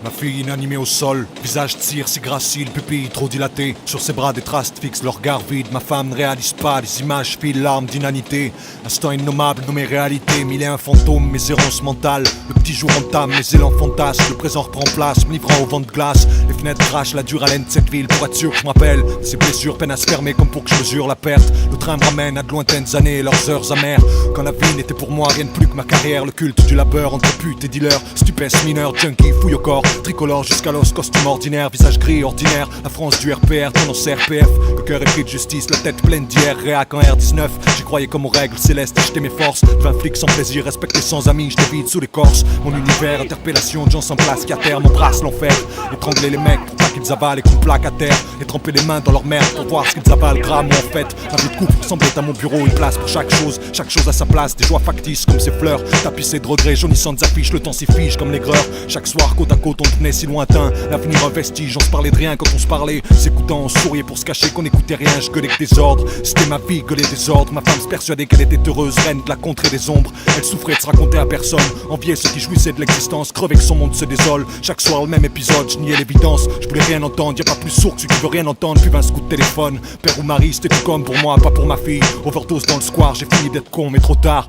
Ma fille inanimée au sol, visage tire, ses gracile, pupilles trop dilatées. Sur ses bras des traces fixent leur regard vide. Ma femme ne réalise pas, les images filent l'arme d'inanité. Instant innommable nommé réalité, mille et un fantômes, mes errances mentales. Le petit jour entame, mes élans fantasmes. Le présent reprend place, me livrant au vent de glace. Les fenêtres crachent la dure haleine de cette ville pour être sûr que je m'appelle. Ces blessures peinent à se fermer comme pour que je mesure la perte. Le train me ramène à de lointaines années et leurs heures amères. Quand la vie n'était pour moi rien de plus que ma carrière. Le culte du labeur entre putes et dealers. Stupès, mineurs, junkie, fouille au corps. Tricolore jusqu'à l'os, costume ordinaire, visage gris ordinaire. La France du RPR, tendance RPF. Le cœur épris de justice, la tête pleine d'hier. Réac en R19, j'y croyais comme aux règles célestes. J'étais mes forces, 20 flics sans plaisir, respecté sans amis. J'étais vide sous l'écorce. Mon univers, interpellation de gens sans place qui à terre m'embrassent l'enfer. Étrangler les mecs pour pas qu'ils avalent et qu'on plaque à terre. Et tremper les mains dans leur merde pour voir ce qu'ils avalent grave. Moi en fait, ma vie de couple ressemblait à mon bureau. Une place pour chaque chose à sa place. Des joies factices comme ces fleurs, tapissées de regrets, jaunissantes affiches. Le temps s'y fige comme l'aigreur. Chaque soir côte à côte on devenait si lointain. L'avenir un vestige, on se parlait de rien quand on se parlait. S'écoutant, on souriait pour se cacher qu'on n'écoutait rien. Je gueulais que des ordres, c'était ma vie, gueuler des ordres. Ma femme se persuadait qu'elle était heureuse, reine de la contrée des ombres. Elle souffrait de se raconter à personne, enviait ceux qui jouissaient de l'existence, crevait que son monde se désole. Chaque soir le même épisode, je niais l'évidence. Je voulais rien entendre, y'a pas plus sourd que celui qui veut rien entendre. Puis 20 coups de téléphone, père ou mari, c'était tout comme pour moi, pas pour ma fille. Overdose dans le square, j'ai fini d'être con mais trop tard.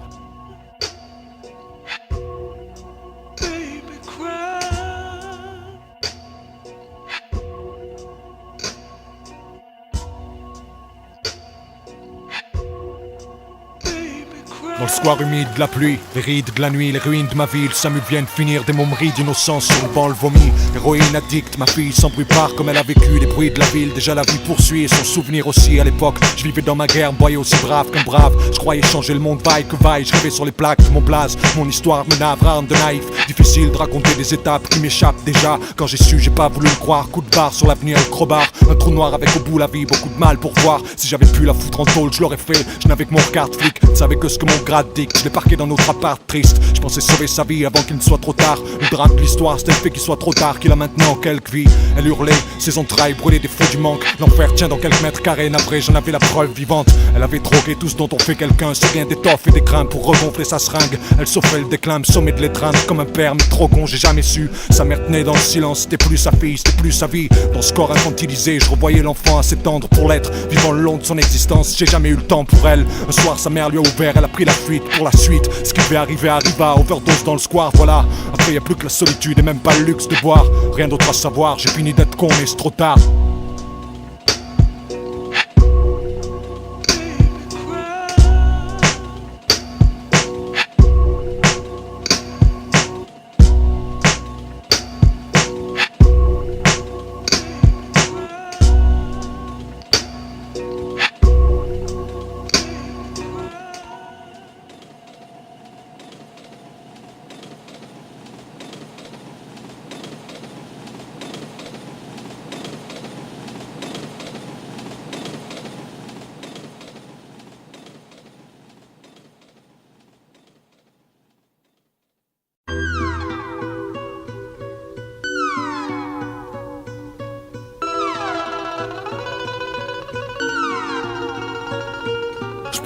Dans le square humide de la pluie, les rides de la nuit, les ruines de ma ville, ça me vient de finir des momeries d'innocence sur le banc le vomi. Héroïne addict, ma fille sans bruit part comme elle a vécu les bruits de la ville. Déjà la vie poursuit et son souvenir aussi à l'époque. Je vivais dans ma guerre, me voyais aussi brave qu'un brave. Je croyais changer le monde, vaille que vaille. Je rêvais sur les plaques de mon blaze. Mon histoire me navre, arme de naïf. Difficile de raconter des étapes qui m'échappent déjà. Quand j'ai su, j'ai pas voulu le croire. Coup de barre sur l'avenir, le crowbar. Un trou noir avec au bout la vie, beaucoup de mal pour voir. Si j'avais pu la foutre en tôle, je l'aurais fait. Je n'avais que mon regard de flic, je savais que ce que mon grade dicte. Je l'ai parqué dans notre appart triste. Je pensais sauver sa vie avant qu'il ne soit trop tard. Le drame de l'histoire, c'était le fait qu'il soit trop tard, qu'il a maintenant quelques vies. Elle hurlait, ses entrailles brûlaient des feux du manque. L'enfer tient dans quelques mètres carrés, navré, j'en avais la preuve vivante. Elle avait drogué tout ce dont on fait quelqu'un. C'est rien d'étoffe et des crins pour regonfler sa seringue. Elle s'offrait le déclin, me sommait de l'étreindre comme un père, mais trop con, j'ai jamais su. Sa mère tenait dans le silence, c'était plus sa fille, c'était plus sa vie. Dans ce corps infantilisé, je revoyais l'enfant assez tendre pour l'être. Vivant le long de son existence, j'ai jamais eu le temps pour elle. Un soir, sa mère lui a ouvert, elle a pris la fuite pour la suite. Ce qui devait arriver arriva, overdose dans le square, voilà. Après y'a plus que la solitude et même pas le luxe de boire. Rien d'autre à savoir, j'ai fini d'être con mais c'est trop tard.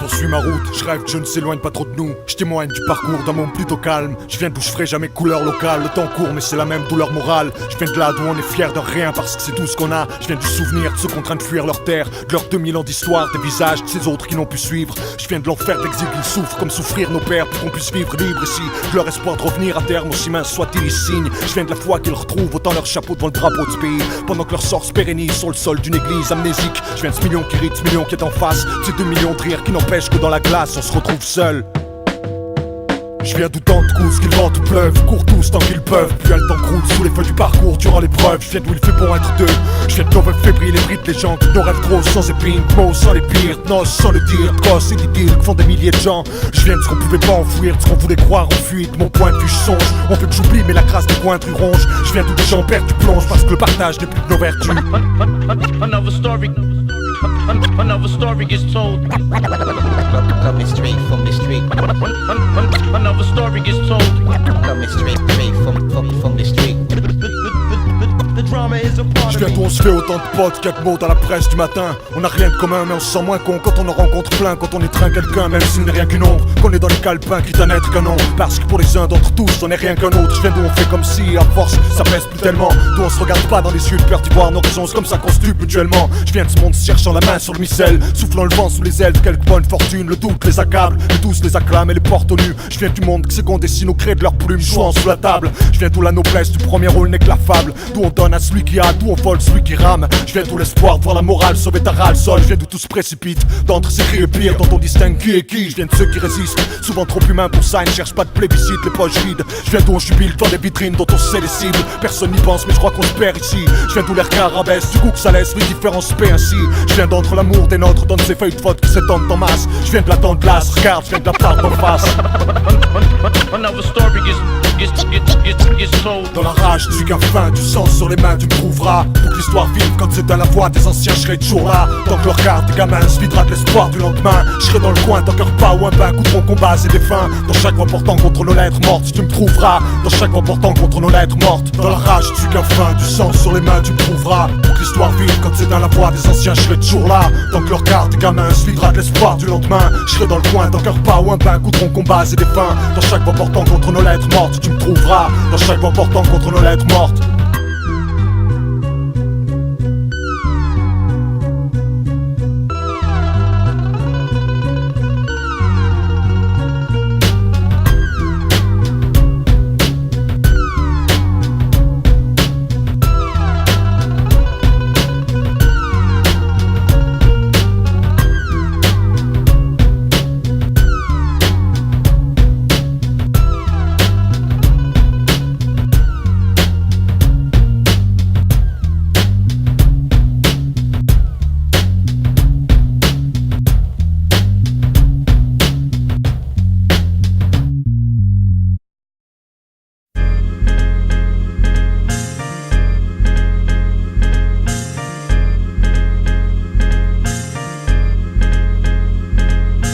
Je suis ma route, je rêve que je ne s'éloigne pas trop de nous. Je témoigne du parcours d'un monde plutôt calme. Je viens d'où je ferai jamais couleur locale. Le temps court mais c'est la même douleur morale. Je viens de là d'où on est fier de rien parce que c'est tout ce qu'on a. Je viens du souvenir de ceux contraints de fuir leur terre, de leurs 2000 ans d'histoire, des visages de ces autres qui n'ont pu suivre. Je viens de l'enfer de l'exil qu'ils souffrent comme souffrir nos pères pour qu'on puisse vivre libre ici. De leur espoir de revenir à terme aussi mince soit-il ils signent. Je viens de la foi qu'ils retrouvent autant leur chapeau devant le drapeau de ce pays. Pendant que leur sort se pérennise sur le sol d'une église amnésique. Je viens de ce million qui rit, ce million qui est en face. Ces 2 millions de rires qui n'empêchent que dans la glace on se retrouve seul. Je viens d'où tant de coups, qu'il vente ou pleuve, courent tous tant qu'ils peuvent. Puis elle t'encroule sous les feux du parcours durant l'épreuve. Je viens d'où il fait bon être deux. Je viens de nos rêves fébriles, les brides, les gens de nos rêves gros sans épines, mots sans les pires, noces sans le dire, grosses et d'idylles que font des milliers de gens. Je viens de ce qu'on pouvait pas enfouir, de ce qu'on voulait croire en fuite. Mon point de vue je songe, on veut que j'oublie mais la crasse des pointres ronge. Je viens d'où des gens perdent du plonge parce que le partage n'est plus de nos vertus. Another story gets told. Coming straight from the street. Another story gets told. Coming straight from the street. The drama is a part of viens d'où on se fait autant de potes, quelques mots dans la presse du matin. On a rien de commun mais on se sent moins con quand on en rencontre plein. Quand on étreint quelqu'un même s'il n'est rien qu'une ombre, qu'on est dans les calepins quitte à n'être qu'un nom. Parce que pour les uns d'entre tous on n'est rien qu'un autre. Je viens d'où on fait comme si à force ça pèse plus tellement. D'où on se regarde pas dans les yeux de peur d'y voir nos raisons. C'est comme ça qu'on se tue mutuellement. Je viens de ce monde cherchant la main sur le missel, soufflant le vent sous les ailes de quelques bonnes fortunes. Le doute les accable, mais tous les acclament et les portent au nu. Je viens du monde qui seconde et signe au cré de leurs plumes jouant sous la table. Je viens d'où la noblesse du premier rôle n'est que la fable. D'où on donne à celui qui a, d'où on vole celui qui rame. Je viens d'où l'espoir de voir la morale sauver ta râle sol. Je viens d'où tout se précipite, d'entre ces cris et pires dont on distingue qui est qui. Je viens de ceux qui résistent, souvent trop humains pour ça. Ils ne cherchent pas de plébiscite, les poches vides. Je viens d'où on jubile dans des vitrines dont on sait les cibles. Personne n'y pense mais je crois qu'on se perd ici. Je viens d'où l'air qu'un rabaisse, du coup que ça laisse les différences paient ainsi. Je viens d'entre l'amour des nôtres, dans ces feuilles de faute qui s'étendent en masse. Je viens de la tente glace, regarde, je viens de la part d'en face. Another story gets told. Dans la rage, tu qu'à faim, du sang sur les mains, tu me trouveras. Pour que l'histoire vive quand c'est à la voix des anciens, je serai toujours là. Tant que le regard des gamins se videra de l'espoir du lendemain, je serai dans le coin tant qu'un repas ou un bain coûteront combats et des fins. Dans chaque voix portant contre nos lettres mortes, tu me trouveras. Dans chaque voix portant contre nos lettres mortes. Dans la rage, tu qu'à faim, du sang sur les mains, tu me trouveras. Pour que l'histoire vive quand c'est à la voix des anciens, je serai toujours là. Tant que le regard des gamins se videra de l'espoir du lendemain, je serai dans le coin tant qu'un repas ou un bain coûteront combats et des fins. Dans chaque voix portant contre nos lettres mortes, tu me trouveras. Dans chaque voix portant contre nos lettres mortes.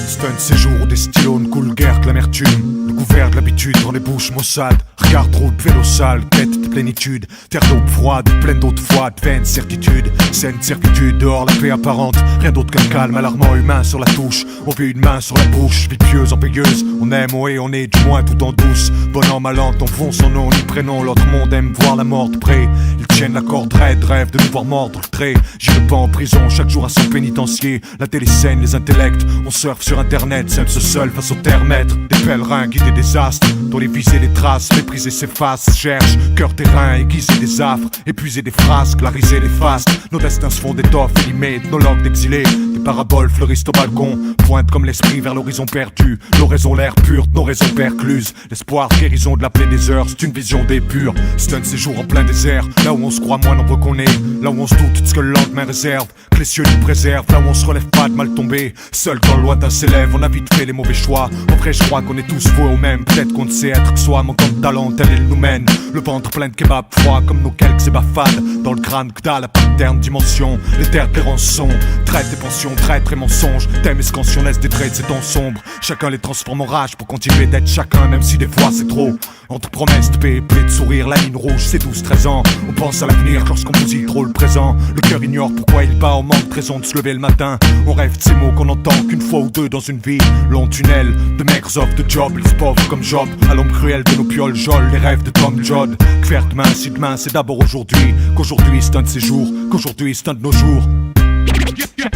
C'est un de ces jours où des stylos ne coulent guère que l'amertume. Le couvert de l'habitude dans les bouches maussades. Regarde route, vélo sale, quête de plénitude. Terre d'eau froide, pleine d'eau de froide, vaine certitude. Saine certitude, dehors la paix apparente. Rien d'autre qu'un calme alarmant humain sur la touche. On vit une main sur la bouche, vie pieuse en payeuse. On aime, ouais, on est du moins tout en douce. Bon an, mal an, on fond son nom, ni prénom. L'autre monde aime voir la mort de près. Ils tiennent la corde raide, rêve de nous voir mordre le trait. J'irai pas en prison, chaque jour à son pénitencier. La télé-scène, les intellects, on surfe sur internet, s'aime ce seul face au terre-maître. Des pèlerins guidés des astres, dont les viser les traces, mépriser s'efface, cherche, cœur terrain, aiguiser des affres, épuiser des phrases, clariser les fastes. Nos destins se font d'étoffes élimées, ethnologues d'exilés. Des paraboles fleurissent au balcon, pointent comme l'esprit vers l'horizon perdu. L'oraison l'air pur, nos raisons percluses. L'espoir de guérison de la plaie des heures, c'est une vision des purs. C'est un séjour en plein désert, là où on se croit moins nombreux qu'on est. Là où on se doute de ce que le lendemain réserve, que les cieux nous préservent. Là où on se relève pas de mal tomber, seul quand le lointain s'élève, on a vite fait les mauvais choix. En vrai je crois qu'on est tous voués au même. Peut-être qu'on ne sait être que soi, manquant de talent, tel il nous mène. Le ventre plein de kebab froid comme nos quelques ébafades. Dans le crâne que dalle à paterne dimension. Les terres des rançons, traite et pensions, traître et mensonges. Thème et scansion laisse des traits de ces temps sombres. Chacun les transforme en rage pour continuer d'être chacun, même si des fois c'est trop. Entre promesses de paix, plaie de sourire, la ligne rouge, c'est 12-13 ans. On pense à l'avenir lorsqu'on bousille trop le présent. Le cœur ignore pourquoi il bat, on manque de raison de se lever le matin. On rêve de ces mots qu'on entend qu'une fois ou deux dans une vie. Long tunnel, de maigres offres de job, les pauvres comme Job. À l'ombre cruelle de nos pioles jolles, les rêves de Tom Jodd. Que faire demain si demain c'est d'abord aujourd'hui. Qu'aujourd'hui c'est un de ces jours, qu'aujourd'hui c'est un de nos jours.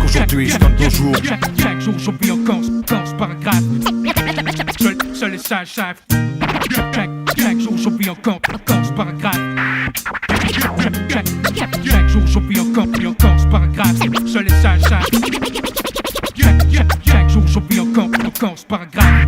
Qu'aujourd'hui c'est un de nos jours. Chaque jour j'oublie encore ce paragraphe. Seuls les sages savent. Chaque jour j'oublie encore ce paragraphe. Chaque jour j'oublie encore ce paragraphe. Seuls les sages savent. Chaque jour j'oublie encore ce paragraphe.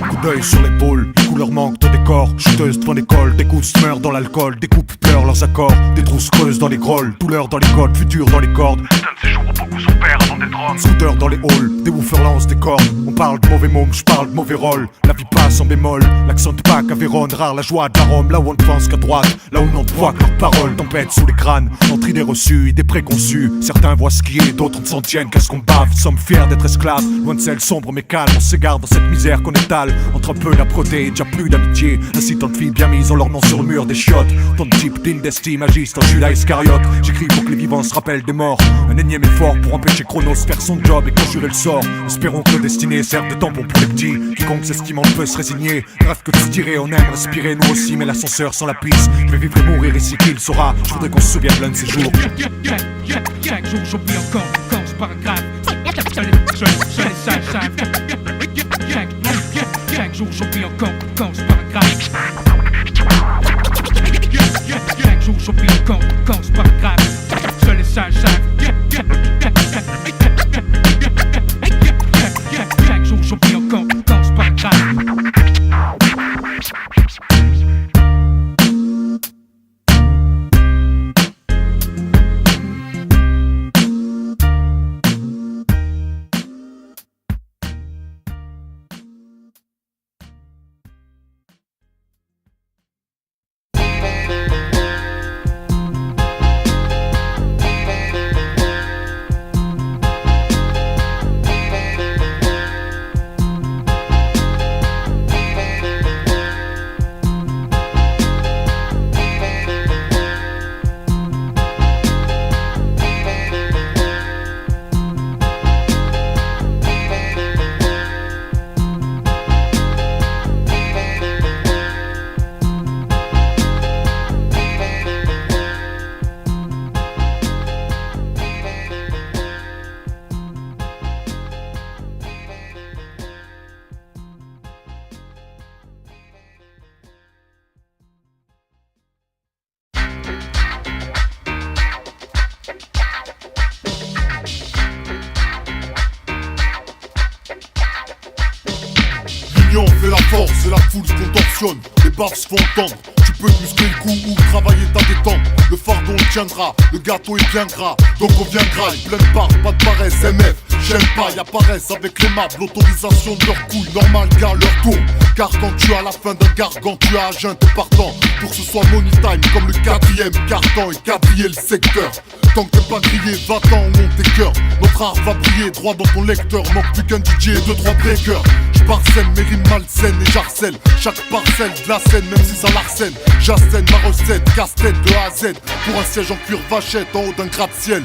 Coup d'œil sur l'épaule, les couleurs manquent au décor. Chuteuse devant l'école, des coups se meurent dans l'alcool. Des coupes pleurent leurs accords, des trousses creuses dans les grolles. Douleur dans les côtes, futur dans les cordes. C'est un de ces jours où beaucoup sont pères avant des drones. Scooter dans les halls, des woofers lancent des cordes. On parle de mauvais mômes, j'parle de mauvais rôle. La vie passe en bémol, l'accent de Pâques à Vérone. Rare la joie de la Rome, là où on ne pense qu'à droite. Là où l'on ne voit que leurs paroles. Tempête sous les crânes, entre idées reçues, idées préconçues. Certains voient ce qui est, d'autres ne s'en tiennent qu'à ce qu'on bave. Sommes fiers d'être esclaves, loin de celle sombre mais calme. On s'égare dans cette misère qu'on étale. Entre un peu d'âpreté et déjà plus d'amitié. Assis dans Tant de filles bien mises ont leur nom sur le mur des chiottes. Tant de types dignes d'estime agissent en Judas Iscariote. J'écris pour que les vivants se rappellent des morts. Un énième effort pour empêcher Chronos faire son job et conjurer le sort. Espérons que le destiné serve de tampon pour les petits. Quiconque s'estimant peut se résigner. Rêve que de se tirer, on aime respirer nous aussi. Mais l'ascenseur sans la piste, je vais vivre et mourir ici qui le saura. Je voudrais qu'on se souvienne l'un de ces jours. Chaque jour j'oublie encore ce paragraphe. Seul les sages savent. Chaque jour j'oublie encore ce paragraphe. Chaque jour j'oublie encore ce paragraphe. Seul les sages savent. Chaque jour j'oublie encore ce paragraphe. L'union fait la force et la foule se contorsionne. Les baffes se font entendre. Tu peux te muscler le cou ou travailler ta détente. Le fardeau on tiendra, le gâteau est bien gras. Donc on viendra, pleine barre, pas de paresse. MF, j'aime pas, y'a paresse avec les maps. L'autorisation de leur couille, normal car leur tour. Car quand tu as la fin d'un gargant, tu as à jeun, t'es partant. Pour que ce soit money time comme le 4ème carton et quadriller le secteur. Tant que t'es pas grillé, va-t'en, on monte tes cœurs. Notre art va briller droit dans ton lecteur. Manque plus qu'un DJ et 2-3 breakers. J'parsène mes rimes malsaines et j'harcèle chaque parcelle de la scène, même si ça l'arsène. J'assène ma recette, casse-tête de A à Z. Pour un siège en cuir vachette en haut d'un gratte-ciel.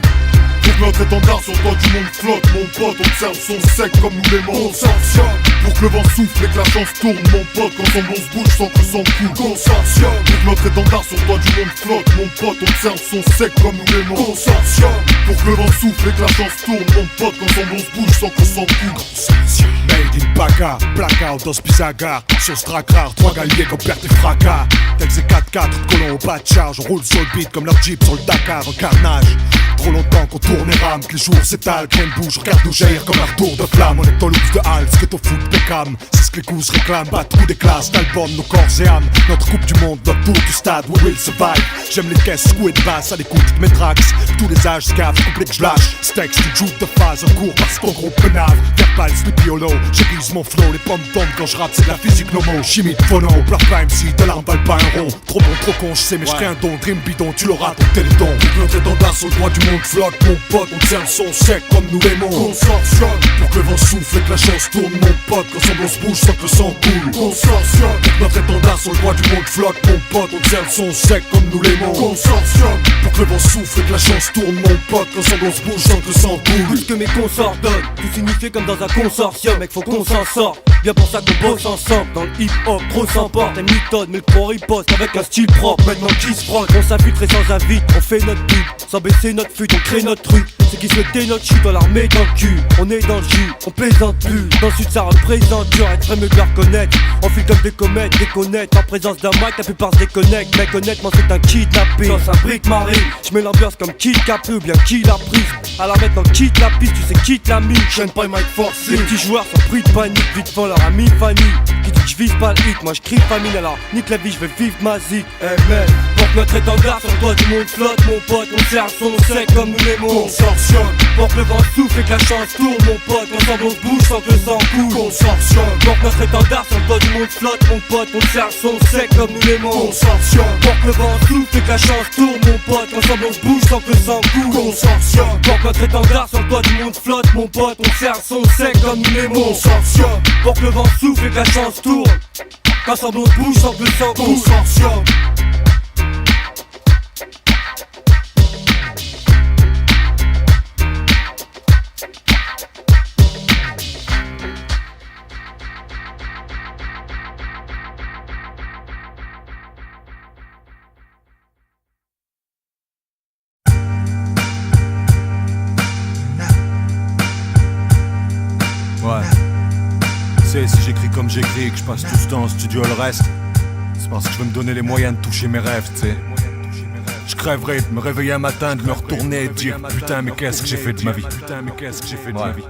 Pour que notre étendard sur le toit du monde flotte, mon pote, observe son sec comme nous l'aimons. Consortium. Pour que le vent souffle et que la chance tourne, mon pote, quand son bon se bouge sans que le sang coule. Consortium. Pour que notre étendard sur le toit du monde flotte, mon pote, observe son sec comme nous l'aimons. Consortium. Pour que le vent souffle et que la chance tourne, mon pote, quand son bon se bouge sans que le sang coule. Consortium. Made in Paca, blackout dans ce bisagar. Sur ce track rare, 3 galiers qu'on perd tes fracas. Tels ces 4x4 de colons au pas de charge. On roule sur le beat comme leur jeep sur le Dakar, un carnage. Trop longtemps qu'on tourne et rame, que les jours s'étalent, rien ne bouge, regarde-nous jaillir comme un retour de flamme. On est au loop de Hals, ce qu'est au foot Beckham. C'est ce que les coups réclament, battre coup des classes, d'album, nos corps et âmes. Notre coupe du monde, notre tour du stade, we will survive. J'aime les caisses secouées de basse à l'écoute de mes tracks. Tous les âges scavent, couplés que je lâche. Steaks, tu joues de phase en cours parce qu'on gros penave. Verbal, sleepy holo, j'église mon flow. Les pommes tombent quand je rappe, c'est de la physique nomo. Chimie de phono, pleure pas MC, de l'arme, pas un rond. Trop bon, trop con, je sais, mais j'crée un don. Dream bidon, tu l'auras ton téléthon. Notre étendard sur le droit du monde flotte, mon pote, on tient le son sec comme nous l'aimons. Consortium. Pour que le vent souffle et que la chance tourne, mon pote, quand son se bouge sans que le sang coule. Consortium. Pour que notre étendard sur le droit du monde flotte, mon pote, on tient le son sec comme nous l'aimons. Consortium. Pour que le vent souffle et que la chance tourne, mon pote, quand son se bouge sans que le sang coule. Plus que mes consorts donnent, tout signifié comme dans un consortium, mec, faut qu'on s'en sorte. Bien pour ça qu'on bosse ensemble, dans le hip-hop, trop s'emporte. Elle m'étonne, mais le pro riposte avec un style propre. Maintenant qui se frotte, on s'infiltre sans invite, on fait notre pub. Sans baisser notre fuite, on crée notre truc. C'est qui souhaitait notre chute, on l'armée dans le cul. On est dans le jus, on plaisante plus. Dans le sud ça représente, tu arrêtes mieux de la reconnaître. On file comme des comètes, déconnecte. En présence d'un mic, la plupart se déconnectent. Mec honnêtement c'est un kidnappé. Dans un brique marée, j'mets l'ambiance comme Kid Capri ou bien qui l'a prise. Alors maintenant quitte la piste, tu sais quitte la mine. J'aime pas les mic forcés. Les petits joueurs sont pris de panique, vite font leur ami Fanny. Qui dit que j'vise pas le hit, moi j'crie famine. Alors nique la vie, j'vais vivre ma zik. Hey mec, Porte notre étendard sur le toit du monde flotte. Mon pote, on sert son sec comme nous l'aimons. Consortium, Porte le vent souffle et que la chance tourne. Mon pote, ensemble on se bouge sans que le sang coule. consortium, Porte notre étendard sur le toit du monde flotte. Mon pote, on sert son sec comme nous l'aimons. consortium, Porte le vent souffle et que la chance tourne. Mon pote, ensemble on se bouge sans que le sang coule. consortium, Porte notre étendard sur le toit du monde flotte. Mon pote, on sert son sec comme nous l'aimons. consortium, Porte le vent souffle et que la chance tourne. Qu'ensemble on se bouge sans que le sang coule. consortium. Ouais. Tu sais, si j'écris comme j'écris et que je passe tout ce temps en studio le reste, c'est parce que je veux me donner les moyens de toucher mes rêves, tu sais. Je crèverais de me réveiller un matin, de me retourner et de dire putain mais qu'est-ce que j'ai fait de ma vie. Putain mais qu'est-ce que j'ai fait de ma vie.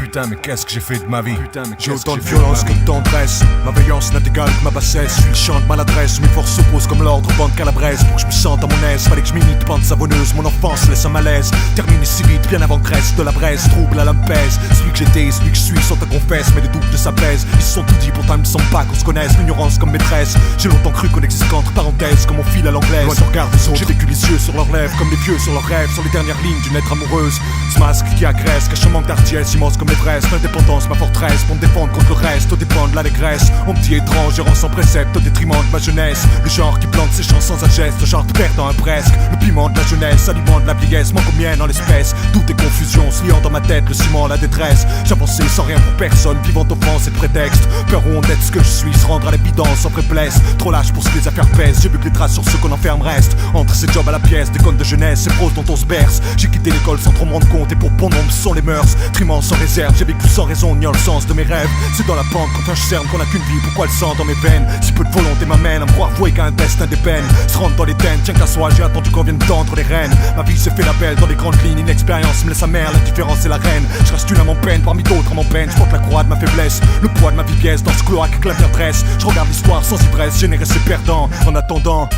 Putain mais qu'est-ce que j'ai fait de ma vie. J'ai autant de violence que de tendresse. Ma veillance n'a d'égal que ma bassesse. Je suis le champ de maladresse où mes forces s'opposent comme l'ordre au banc de Calabrese. Pour que je me sente à mon aise, fallait que je m'imite pente savonneuse. Mon enfance laisse un malaise. Terminé si vite, bien avant que reste de la braise. Trouble à la me pèse. Celui que j'étais et celui que je suis sont à confesse. Mais les doutes de sa plaise. Ils se sont tout dit, pourtant ils me semblent pas qu'on se connaisse. L'ignorance comme maîtresse. J'ai longtemps cru qu'on existe qu'entre parenthèses. Comme on file à l'anglaise. Loin du regard des autres. J'ai vécu les yeux sur leurs lèvres. Comme les vieux sur leurs rêves. Sur les dernières lignes d'une lettre amoureuse. Ce masque qui agresse. Cache un manque d'artiesse immense comme l'Everest. L'indépendance, ma forteresse. Pour me défendre contre le reste. Tout dépend de l'allégresse. On me dit étrange, errant sans précepte. Au détriment de ma jeunesse. Le genre qui plante ses chants sans agesse. Le genre de perdant un presque. Le piment de la jeunesse. Aliment de la vieillesse. Manque aux miennes en l'espèce. Doute et confusion. Se liant dans ma tête. Le ciment, la détresse. J'avançais sans rien pour personne. Vivant offense et de prétexte. Peur ou honte d'être ce que je suis. Se rendre à l'évidence sans faiblesse. Trop lâche pour ce que les affaires pèsent. J'ai vu que les traces sur ceux qu'on enferme restent. Entre ces jobs à la pièce. Des connes de jeunesse. Ces proses dont on se berce. J'ai quitté l'école sans trop me rendre compte. Et pour bon nombre sont les mœurs. Trimant sans réserve. J'ai vécu sans raison. Niant le sens de mes rêves. C'est dans la pente quand un cerne qu'on a qu'une vie. Pourquoi le sang dans mes veines? Si peu de volonté m'amène à me croire voué qu'à un destin des peines. Se rendre dans les tennes. Tiens qu'à soi. J'ai attendu qu'on vienne tendre les rênes. Ma vie s'est fait la belle dans les grandes lignes. Une expérience me laisse amère. La différence est la reine. Je reste une à mon peine. Parmi d'autres à mon peine. Je porte la croix de ma faiblesse. Le poids de ma vie pièce. Dans ce cloaque que la terre dresse. Je regarde l'histoire sans ivresse. Générer ses perdants. En attendant.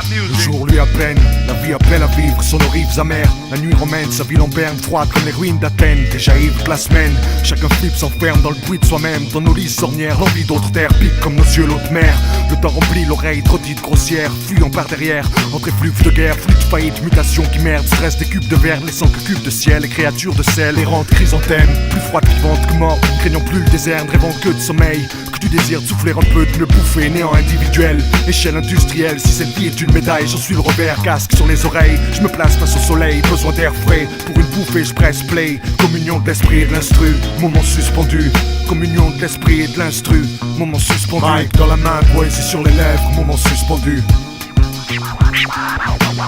Le jour lui à peine, la vie appelle à vivre sur nos rives amères. La nuit romaine, sa ville en berne, froide comme les ruines d'Athènes. Déjà ivre toute la semaine, chacun flippe s'enferme dans le bruit de soi-même. Dans nos lits ornières, l'envie d'autres terres pique comme nos yeux l'autre mer. Le temps remplit l'oreille, trop dite grossière, fuyant par derrière. Entre effluves de guerre, flux de faillite, mutation qui merde. Stress des cubes de verre, laissant que cubes de ciel. Les créatures de sel, errantes chrysanthèmes, plus froides vivantes que mortes. Craignant plus le désert, ne rêvant que de sommeil. Que du désir de souffler un peu, de me bouffer, néant individuel. Échelle industrielle, si cette vie est une médaille, j'en suis le revers, casque sur les oreilles. Je me place face au soleil, besoin d'air frais. Pour une bouffée, je presse play. Communion de l'esprit et de l'instru, moment suspendu. Communion de l'esprit et de l'instru, moment suspendu. Mike dans la main, poésie sur les lèvres, moment suspendu.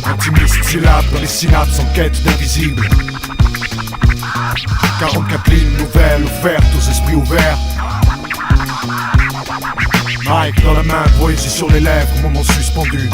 Intimiste syllabe dans les synapses en quête d'invisible. 44 lignes nouvelles offertes aux esprits ouverts. Mike dans la main, poésie sur les lèvres, moment suspendu.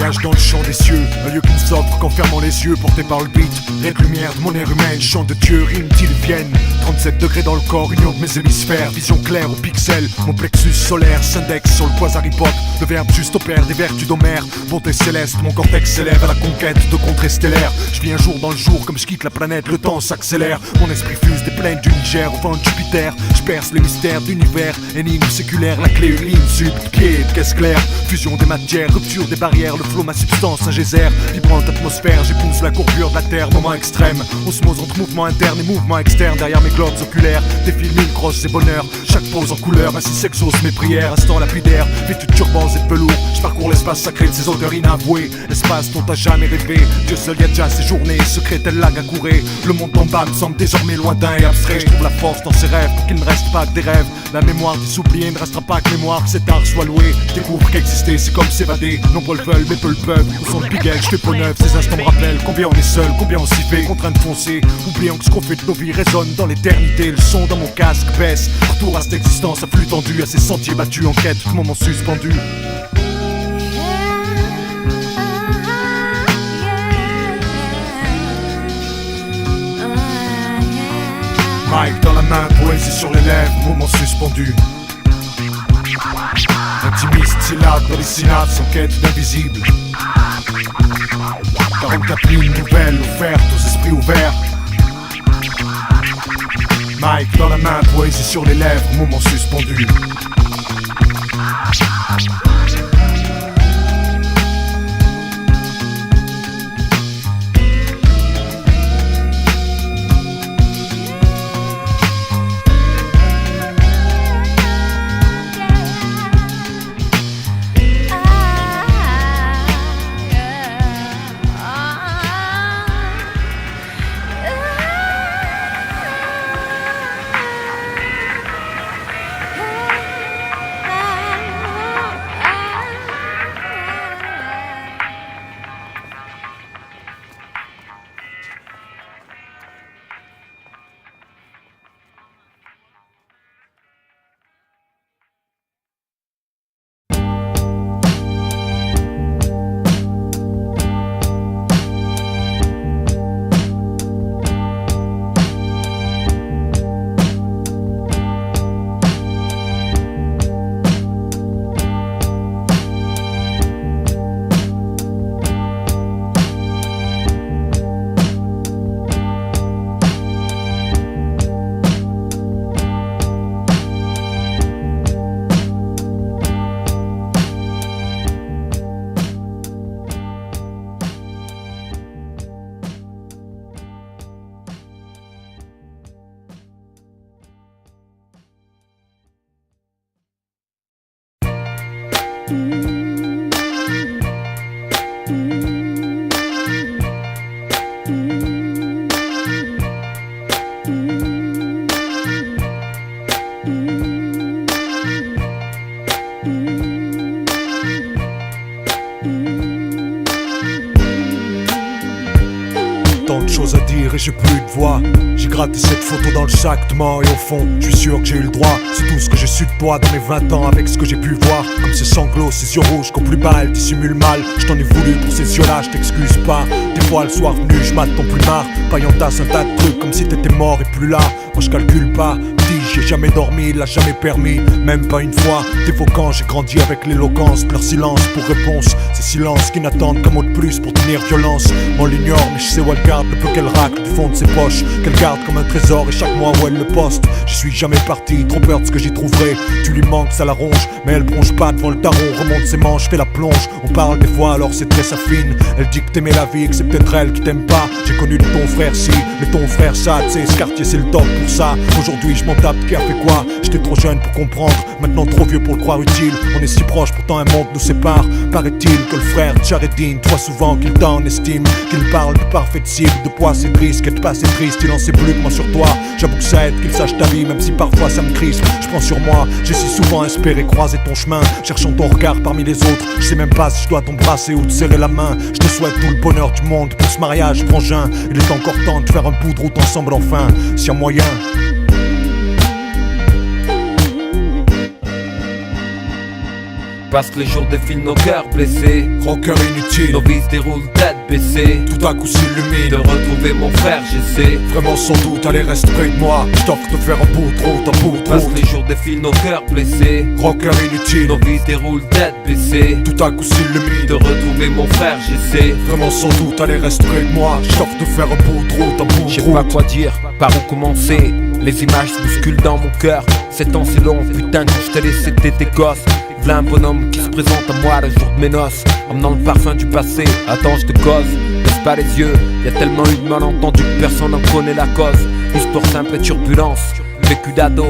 Voyage dans le champ des cieux, un lieu qui ne s'offre qu'en fermant les yeux, porté par le beat. Raie de lumière de mon air humaine, chant de Dieu, rime diluvienne. 37 degrés dans le corps, union de mes hémisphères, vision claire au pixel. Mon plexus solaire s'indexe sur le quasar hip-hop. Le verbe juste opère des vertus d'Homère. Bonté céleste, mon cortex s'élève à la conquête de contrées stellaires. Je vis un jour dans le jour, comme je quitte la planète, le temps s'accélère. Mon esprit fuse des plaines du Niger au vent de Jupiter. Je perce les mystères d'univers, énigme séculaire. La clé, une ligne sud, pied, de caisse claire. Fusion des matières, rupture des barrières. Le flot, ma substance, un geyser. Vibrante atmosphère, j'épouse la courbure de la terre. Moment extrême, osmose entre mouvement interne et mouvement externe. Derrière mes globes oculaires, défile mille grosses et bonheur. Chaque pose en couleur, ainsi s'exaucent mes prières. Instant lapidaire, vêtu de turbans et de velours. Je parcours l'espace sacré de ces odeurs inavouées. L'espace dont t'as jamais rêvé. Dieu seul y a déjà séjourné, secret tel lac à courir. Le monde d'en bas me semble désormais lointain et abstrait. Je trouve la force dans ces rêves pour qu'il ne reste pas que des rêves. La mémoire des oubliés ne restera pas que mémoire, que cet art soit loué. Je découvre qu'exister c'est comme s'évader. Nombreux le veulent mais peu le peuvent. Au son de Bigel, je fais peau neuve. Ces instants me rappellent combien on est seul, combien on s'y fait. Contraint de foncer, oubliant que ce qu'on fait de nos vies résonne dans l'éternité. Le son dans mon casque baisse. Retour à cette existence à flux tendu, à ces sentiers battus en quête de moments suspendus. Mic dans la main, poésie sur les lèvres, moment suspendu. Intimiste, syllabe dans les synapses, en quête d'invisible. 44 lignes nouvelles offertes aux esprits ouverts. Mic dans la main, poésie sur les lèvres, moment suspendu. Chose à dire et j'ai plus de voix. J'ai gratté cette photo dans le sac de mort et au fond, je suis sûr que j'ai eu le droit. C'est tout ce que j'ai su de toi dans mes 20 ans avec ce que j'ai pu voir. Comme ces sanglots, ces yeux rouges qu'au plus bas elle dissimule mal. Je t'en ai voulu pour ces yeux-là, je t'excuse pas. Des fois le soir venu, je mate ton plumard. Paillantasse un tas de trucs comme si t'étais mort et plus là. Moi je calcule pas, dis j'ai jamais dormi, il l'a jamais permis. Même pas une fois, t'évoquant j'ai grandi avec l'éloquence de leur silence pour réponse. Ces silences qui n'attendent qu'un mot de plus pour tenir violence. On l'ignore mais je sais où elle garde le peu qu'elle racle du fond de ses poches, qu'elle garde comme un trésor et chaque mois où elle le poste. J'y suis jamais parti, trop peur de ce que j'y trouverai. Tu lui manques, ça la ronge, mais elle bronche pas devant le taron. Remonte ses manches, fait la plonge. On parle des fois alors c'est très s'affine. Elle dit que t'aimais la vie, que c'est peut-être elle qui t'aime pas. J'ai connu le ton frère si, le ton frère ça. Tu sais ce quartier c'est le top pour ça. Aujourd'hui je m'en tape, qui a fait quoi? J'étais trop jeune pour comprendre, maintenant trop vieux pour le croire utile. On est si proches pourtant un monde nous sépare. Paraît-il que le frère de Charedine, toi souvent qu'il t'en estime, qu'il parle de parfaite cible, de poids c'est triste, qu'être pas c'est triste, il en sait plus que moi sur toi. J'avoue que ça aide qu'il sache ta vie, même si parfois ça me crispe. Je prends sur moi, j'ai si souvent espéré croiser ton chemin, cherchant ton regard parmi les autres. Je sais même pas si je dois t'embrasser ou te serrer la main. Je te souhaite tout le bonheur du monde pour ce mariage, frangin. Il est encore temps de faire un bout de route ensemble enfin, s'il y a moyen. Passent les jours, défilent nos cœurs blessés. Rancœur inutile, Nos vies se déroulent tête baissée. tout à coup s'illumine. De retrouver mon frère, j'essaie. Vraiment sans doute, allez reste près de moi. Je t'offre de faire un bout de route, un bout de Passent route. les jours, défilent nos cœurs blessés. Rancœur inutile, Nos vies se déroulent tête baissée. tout à coup s'illumine. De retrouver mon frère, j'essaie. Vraiment sans doute, allez reste près de moi. Je t'offre de faire un bout de route, un bout Je de sais pas route. quoi dire, par où commencer. Les images se bousculent dans mon cœur. 7 ans c'est long, putain quand je t'ai laissé t'étais gosse. V'là un bonhomme qui se présente à moi le jour de mes noces, emmenant le parfum du passé. Attends je te cause, baisse pas les yeux. Y'a tellement eu de malentendus que personne n'en connaît la cause. Histoire simple et turbulence, vécu d'ado.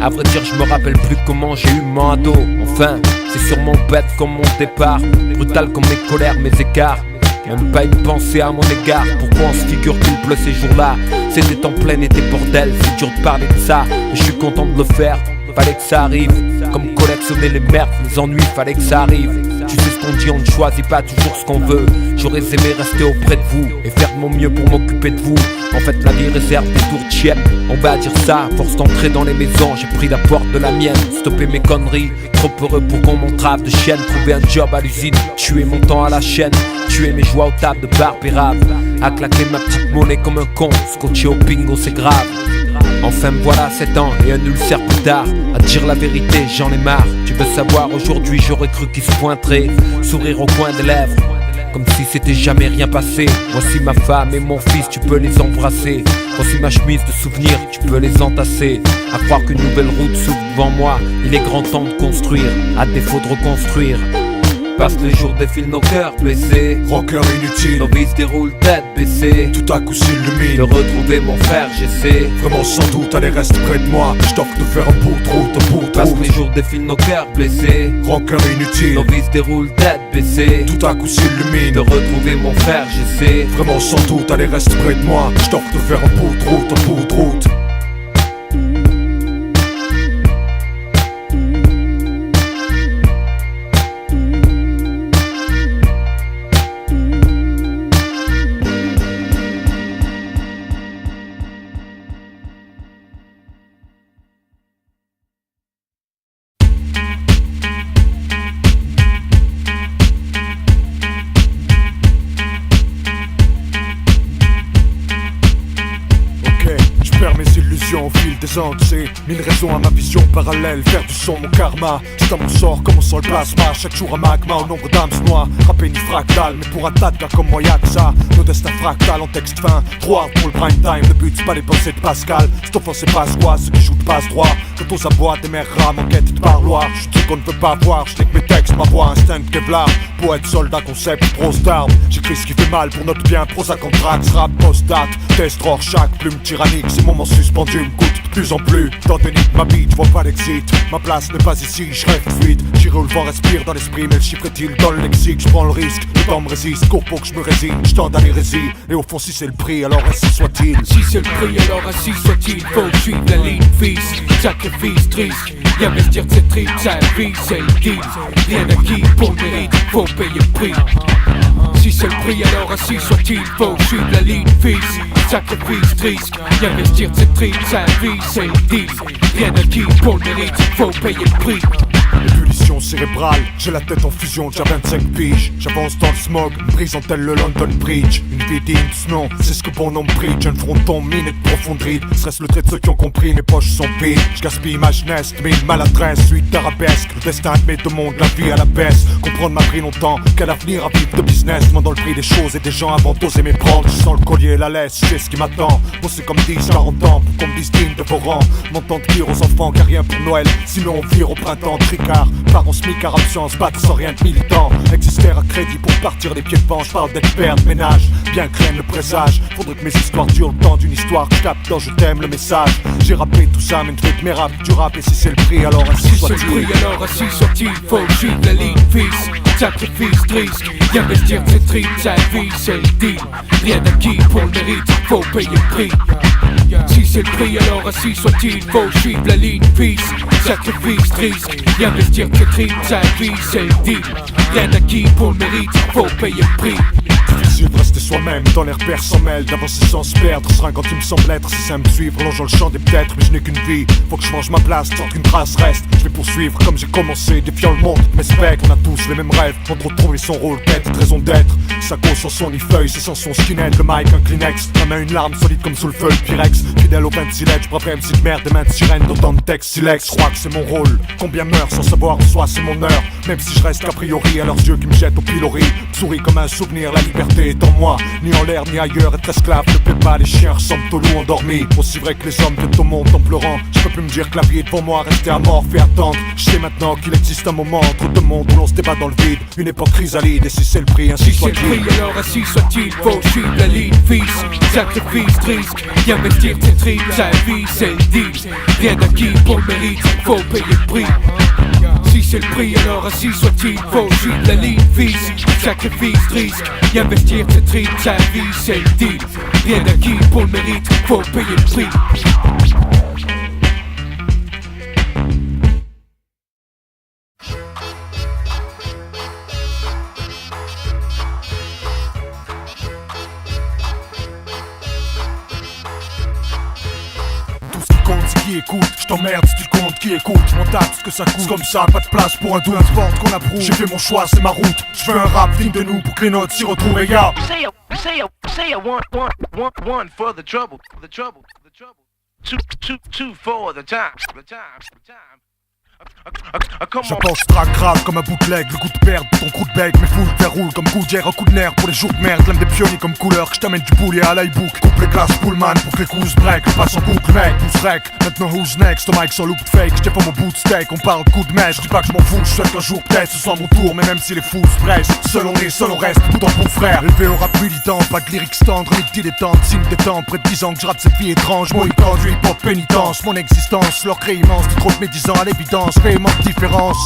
À vrai dire je me rappelle plus comment j'ai eu mon ado. Enfin, c'est sûrement bête comme mon départ, brutal comme mes colères, mes écarts. Même pas une pensée à mon égard. Pourquoi on se figure qu'il pleut ces jours-là? C'était en plein été bordel, c'est dur de parler de ça, mais je suis content de le faire. Fallait que ça arrive, comme collectionner les merdes, les ennuis, fallait que ça arrive. Tu sais ce qu'on dit, on ne choisit pas toujours ce qu'on veut. J'aurais aimé rester auprès de vous et faire de mon mieux pour m'occuper de vous. En fait la vie réserve des tours de chienne. On va dire ça, à force d'entrer dans les maisons, j'ai pris la porte de la mienne. Stopper mes conneries, trop heureux pour qu'on m'entrave de chienne. Trouver un job à l'usine, tuer mon temps à la chaîne. Tuer mes joies aux tables de bar pérave. À claquer ma petite monnaie comme un con, scotché au bingo c'est grave. Enfin me voilà 7 ans et un ulcère plus tard. À dire la vérité j'en ai marre. Tu veux savoir aujourd'hui j'aurais cru qu'il se pointerait. Sourire au coin des lèvres, comme si c'était jamais rien passé. Voici ma femme et mon fils, tu peux les embrasser. Voici ma chemise de souvenirs, tu peux les entasser. À croire qu'une nouvelle route s'ouvre devant moi. Il est grand temps de construire, à défaut de reconstruire. Passent les jours, défilent nos cœurs blessés. Rancœur inutile, Nos vies se déroulent tête baissée. tout à coup De s'illumine. retrouver mon frère, j'essaie. Vraiment sans doute, allez reste près de moi. Je t'offre de faire un bout de route, un bout de Passent les route. jours, défilent nos cœurs blessés. Rancœur inutile, Nos vies se déroulent tête baissée. tout à coup De s'illumine. retrouver mon frère, j'essaie. Vraiment sans doute, allez reste près de moi. Je t'offre de faire un bout de route, un bout de route. Je perds mes illusions au fil des ans, tu sais. 1000 raisons à ma vision parallèle. Faire du son, mon karma. C'est à mon sort comme au sol plasma. Chaque jour un magma au nombre d'âmes se noient. Rappé ni fractal, mais pour un tas de gars comme moi y'a que ça. Nos destins fractal en texte fin. Trop hard pour le prime time. Le but c'est pas les pensées de Pascal. Cette offense c'est passe quoi, ceux qui jouent de passe droit. Quand on s'aboie des mères rames en quête de parloir. Je suis truc qu'on ne peut pas voir. Je n'ai que mes textes, ma voix, instinct Kevlar. Poète, soldat, concept, prose d'armes. J'écris ce qui fait mal pour notre bien. Prosa, contracts, rap, post-date. Test, Rorschach, plume tyrannique. Ces moments suspendus me coûtent de plus en plus. Dans des nids de ma vie, je vois pas d'exit. Ma place n'est pas ici, je rêve de fuite. J'irai où le vent respire dans l'esprit, mais le chiffre est-il dans le lexique. Je prends le risque, le temps me résiste. Cours pour que je me résigne, je tends à l'hérésie. Et au fond, si c'est le prix, alors ainsi soit-il. Si c'est le prix, alors ainsi soit-il. Faut suivre la ligne fixe, sacrifice triste. Y investir de cette trip, ça vie, c'est le deal. Rien acquis pour le mérite, faut payer le prix. Si c'est le prix, alors ainsi soit-il. Faut suivre la ligne fixe, sacrifice triste. Y investir de cette trip, ça vie, c'est le deal. Rien acquis pour le mérite, faut payer le prix. Ébullition cérébrale, j'ai la tête en fusion, j'ai 25 piges. J'avance dans le smog, brisant tel le London Bridge. Une vie digne de ce nom, c'est ce que bon nom bridge. Un fronton mine et de profonde ride. Serait-ce le trait de ceux qui ont compris, mes poches sont vides. Je gaspille ma jeunesse, mais une maladresse, suite d'arabesque. Le destin admet au monde, la vie à la baisse. Comprendre m'a pris longtemps, quel avenir à vivre de business. Demandant le prix des choses et des gens avant d'oser méprendre. Je sens le collier et la laisse, je sais ce qui m'attend. Bon c'est comme 10, 40 ans, pour qu'on me dise digne de vos rangs. M'entendre dire aux enfants qu'il n'y a rien pour Noël. Sinon on vire au printemps, tricard. Parents smicard, absence, battre sans rien de militant. Exister à crédit pour partir les pieds devant. J'parle d'expert, de ménage, bien craindre le présage. Faudrait que mes histoires durent le temps d'une histoire. Que je tape dans je t'aime le message. J'ai rappé tout ça, mais ne fais de mes raps du rap. Et si c'est le prix, alors ainsi Si c'est le soit-il. prix, alors ainsi soit-il. Faut suivre la ligne fixe, sacrifice triste. Y investir de cette trip, ça vie, c'est le deal. Rien acquis pour le mérite, faut payer le prix. Si c'est le prix, alors ainsi soit-il. Faut suivre la ligne fixe, sacrifice triste. Y investir de cette trip, ça vie, c'est le deal. Rien acquis pour le mérite, faut payer le prix. difficile de rester soi-même. Dans l'air perd sans mêle, d'avancer sans se perdre. Serein quand il me semble être, c'est simple de suivre. Longeant le champ des peut-être, mais je n'ai qu'une vie. Faut que je mange ma place, tant qu'une trace reste. Je vais poursuivre comme j'ai commencé, défiant le monde. Mais spectres, on a tous les mêmes rêves. Entre trouver son rôle, quête, raison d'être. Sa cause sans son ni feuille, c'est sans son skinhead. Le mic, un Kleenex. La main, une larme solide comme sous le feu, le Pyrex. Fidèle au 26 lettres, bref, MC de merde, des mains de sirène. D'autant de textes, silex. Je crois que c'est mon rôle. Combien meurent sans savoir en soi, c'est mon heure. Même si je reste a priori à leurs yeux qui me jettent au pilori. Souris comme un souvenir, la liberté est en moi. Ni en l'air ni ailleurs, être esclave ne plaît pas. Les chiens ressemblent aux loups endormis. Aussi vrai que les hommes viennent au monde en pleurant. Je peux plus me dire que la vie est devant moi, rester à mort, fait attendre. Je sais maintenant qu'il existe un moment entre deux mondes où l'on se débat dans le vide. Une époque chrysalide et si c'est le prix, ainsi soit-il. Si c'est le prix, alors ainsi soit-il. Faut suivre la ligne fixe. Sacrifice, risque. Investir tes tripes, sa vie c'est le deal. Rien d'acquis pour le mérite, faut payer le prix. Si c'est le prix, alors ainsi soit-il. Faut suivre la ligne fixe. Sacrifice, risque. Investir tes tripes, sa vie c'est le deal. Rien d'acquis pour le mérite, faut payer le prix. Qui écoute, je t'emmerde si tu comptes qui écoute, je m'en tape ce que ça coûte. Comme ça, pas de place pour un doute, importe qu'on approuve. J'ai fait mon choix, c'est ma route. Je veux un rap digne de nous pour que les notes s'y retrouvent, et ya. Say a one for the trouble. Two for the time. J'apporte track grave comme un bootleg, le coup de perte de ton coup de bec. Mes foules verroulent comme Goodyear, un coup de nerf pour les jours de merde. L'aime des pionniers comme couleur, que je t'amène du boulier à l'iBook. Coupe les classes Pullman pour que les coups se break. Le passe en boucle mec, pouce rec. Maintenant who's next, ton mic sans loop de fake. J't'ai pas mon bout de steak, on parle de coup de mèche. J'dis pas que je m'en fous, j'souhaite qu'un jour peut-être ce soit mon tour. Mais même si les fous se pressent, seul on est, seul on reste, tout en bon frère. Élevé au rap militant, pas de lyrics tendres, ni de dilettantes. Signe des temps, près de 10 ans que je rappe cette vie étrange. Moi il du hip-hop pénitence, mon existence, leur crée immense. De trop de médisants à l'évidence, paiement de différence.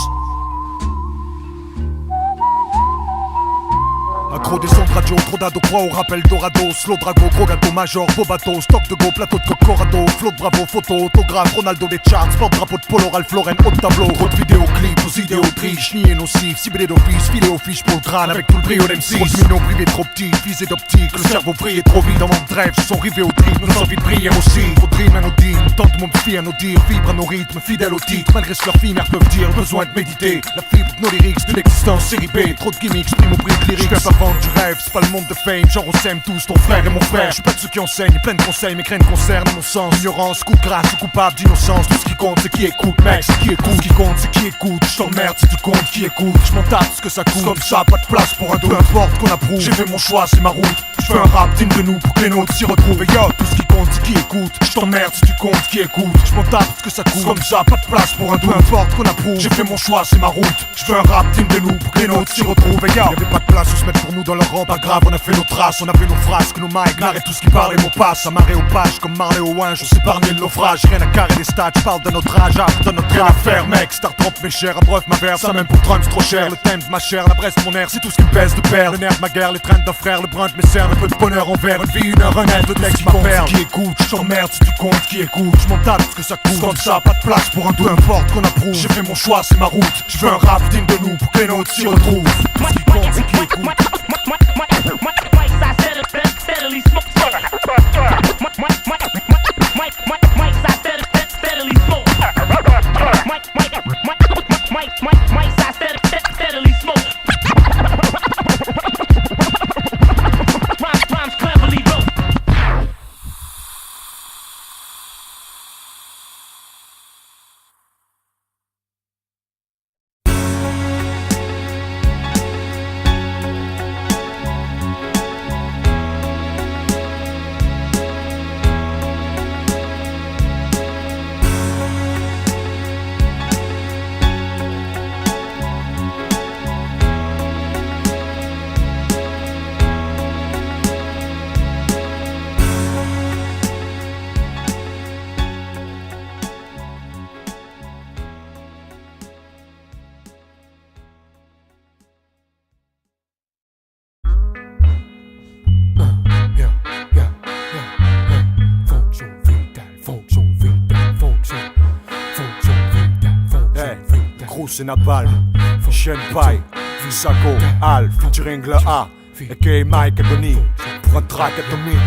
Accro des sons de radio, trop d'ado, croix au rappel Dorado. Slow Drago, gros gâteau major, beau bateau. Stock de go, plateau de Cocorado. Flow de bravo, photo, autographe, Ronaldo des charts. Sport drapeau de Polo, Ralph Lauren, haut de tableau. Trop de vidéoclips, aux idéaux triches, niais nocifs. Ciblé d'office, filé aux fiches pour le crâne avec tout le brio d'M6. Trop de millions privés trop petits, visés d'optique. Le cerveau brille trop vite, dans mon rêve, se sont rivés au trip. Nos envies de briller aussi. Trop de rimes anodines, tente mon petit à nos dires. Vibre à nos rythmes, fidèles au titre. Malgré ce que leurs filles mères peuvent dire, besoin de méditer. La fibre de nos lyrics, d'une existence série B. Trop de gimmicks, prime au prix de lyrics. J'fais pas vendre du rêve, c'est pas le monde de fame, genre on s'aime tous, ton frère et mon frère. Je suis pas de ceux qui enseignent, plein de conseils, mes graines concernent mon sens. Ignorance, coup de grâce ou coupable d'innocence. Tout ce qui compte c'est qui écoute, mec, c'est qui écoute. Ce qui compte c'est qui écoute, je t'emmerde si tu comptes qui écoute. Je m'en tape ce que ça coûte, comme ça, pas de place pour un dos. Peu importe qu'on approuve, j'ai fait mon choix, c'est ma route. Je fais un rap digne de nous pour que les nôtres s'y retrouvent. Et yo, tout ce qui compte c'est qui écoute. Je t'emmerde si tu comptes qui écoute. Je m'en tape ce que ça coûte, comme ça, pas de place pour un dos. Peu importe qu'on approuve, j'ai fait mon choix, c'est ma route. Je fais un rap digne de nous pour que les nôtres s'y retrouvent. Et yo, y'avait pas de place où se mettre pour nous dans leur rang, pas grave, on a fait nos traces, on avait nos frasques, nos mics, et tout ce qui parle et mots passe. Amarré aux pages comme Marley au Winge, on s'épargnait le naufrage. Rien à carrer les stats, j'parle de notre âge, de notre rien à faire, mec. Star trompe mes chers, abreuve ma verre, ça même pour Trump c'est trop cher. Le thème de ma chair, la Brest mon air, c'est tout ce qui me pèse de perdre. Le nerf de ma guerre, les trains d'un frère, le brun de mes cernes, un peu de bonheur envers une vie, une heure, un aide de l'ex, ma perle. Qui écoute, je t'emmerde si tu comptes qui écoute. Je m'en tape ce que ça coûte, comme ça, pas de place pour un doute. Peu importe qu'on approuve, j'ai fait mon choix, c'est ma route. Je veux un rap digne de nous pour que les nôtres s'y retrouvent. Ce qui compte c'est qui écoute. Steadily smoke. Mike's I steadily smoke. Mike's I steadily smoke. Rhymes cleverly wrote. C'est Napalm, Shenpai, Visako, Al, featuring le A, aka Mike Agony, pour un track atomique.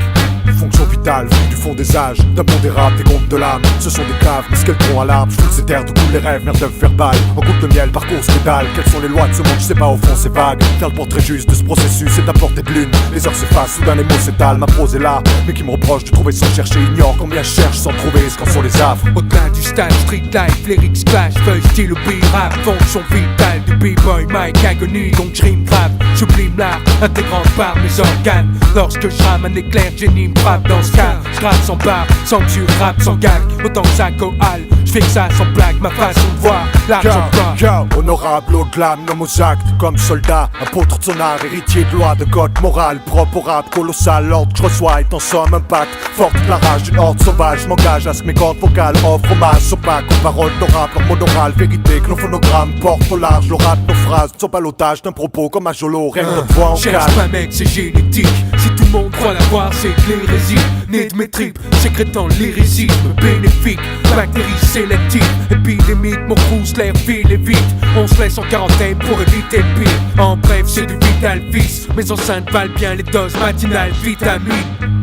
Fonction vitale, vue du fond des âges, d'un monde des rap, des comptes de l'âme. Ce sont des caves, mais ce qu'elles tronc à l'arbre. J'foule ces terres, de coulent les rêves, merde d'œuf verbal. En goutte de miel, parcours pédale. Quelles sont les lois de ce monde, je sais pas, au fond c'est vague. Faire le portrait juste de ce processus, c'est d'apporter de l'une. Les heures s'effacent, soudain les mots s'étalent. Ma prose est là, mais qui me reproche de trouver sans chercher. Ignore combien je cherche sans trouver ce qu'en sont les affres. Au-delà du style, street life, lyrics clash, feuille, style, rap, fonction vitale du b-boy, Mike Agony. Donc j'rime grave, j'oublie l'art, intégrant par mes organes. Lorsque je rame un éclair, génie me frappe dans ce cas. J'grappe sans barre, sans mesure, rap sans gag. Autant que ça coale, j'fixe ça sans blague. Ma façon de voir, l'argent quoi. Honorable au glam, nomme aux actes comme soldat. Apôtre de son art, héritier de loi, de code moral. Propre au rap, colossal, l'ordre que je reçois est en somme impact. Forte la rage d'une horde sauvage, m'engage à ce que mes cordes vocales offrent aux masses opaques. Aux paroles de rap, leur mode oral, vérité que nos phonogrammes portent au large. Le rap, nos phrases ne sont pas l'otage d'un propos comme un jolo. Rien que notre voix en calme. Cherche pas mec, c'est génétique. Si tout le monde croit l'avoir, c'est de l'hérésie. Né de mes tripes, sécrétant lyricisme bénéfique. Bactéries sélectives, épidémique. Mon cruise l'air file et vite. On se laisse en quarantaine pour éviter le pire. En bref, c'est du vital vice. Mes enceintes valent bien les doses matinales vitamines.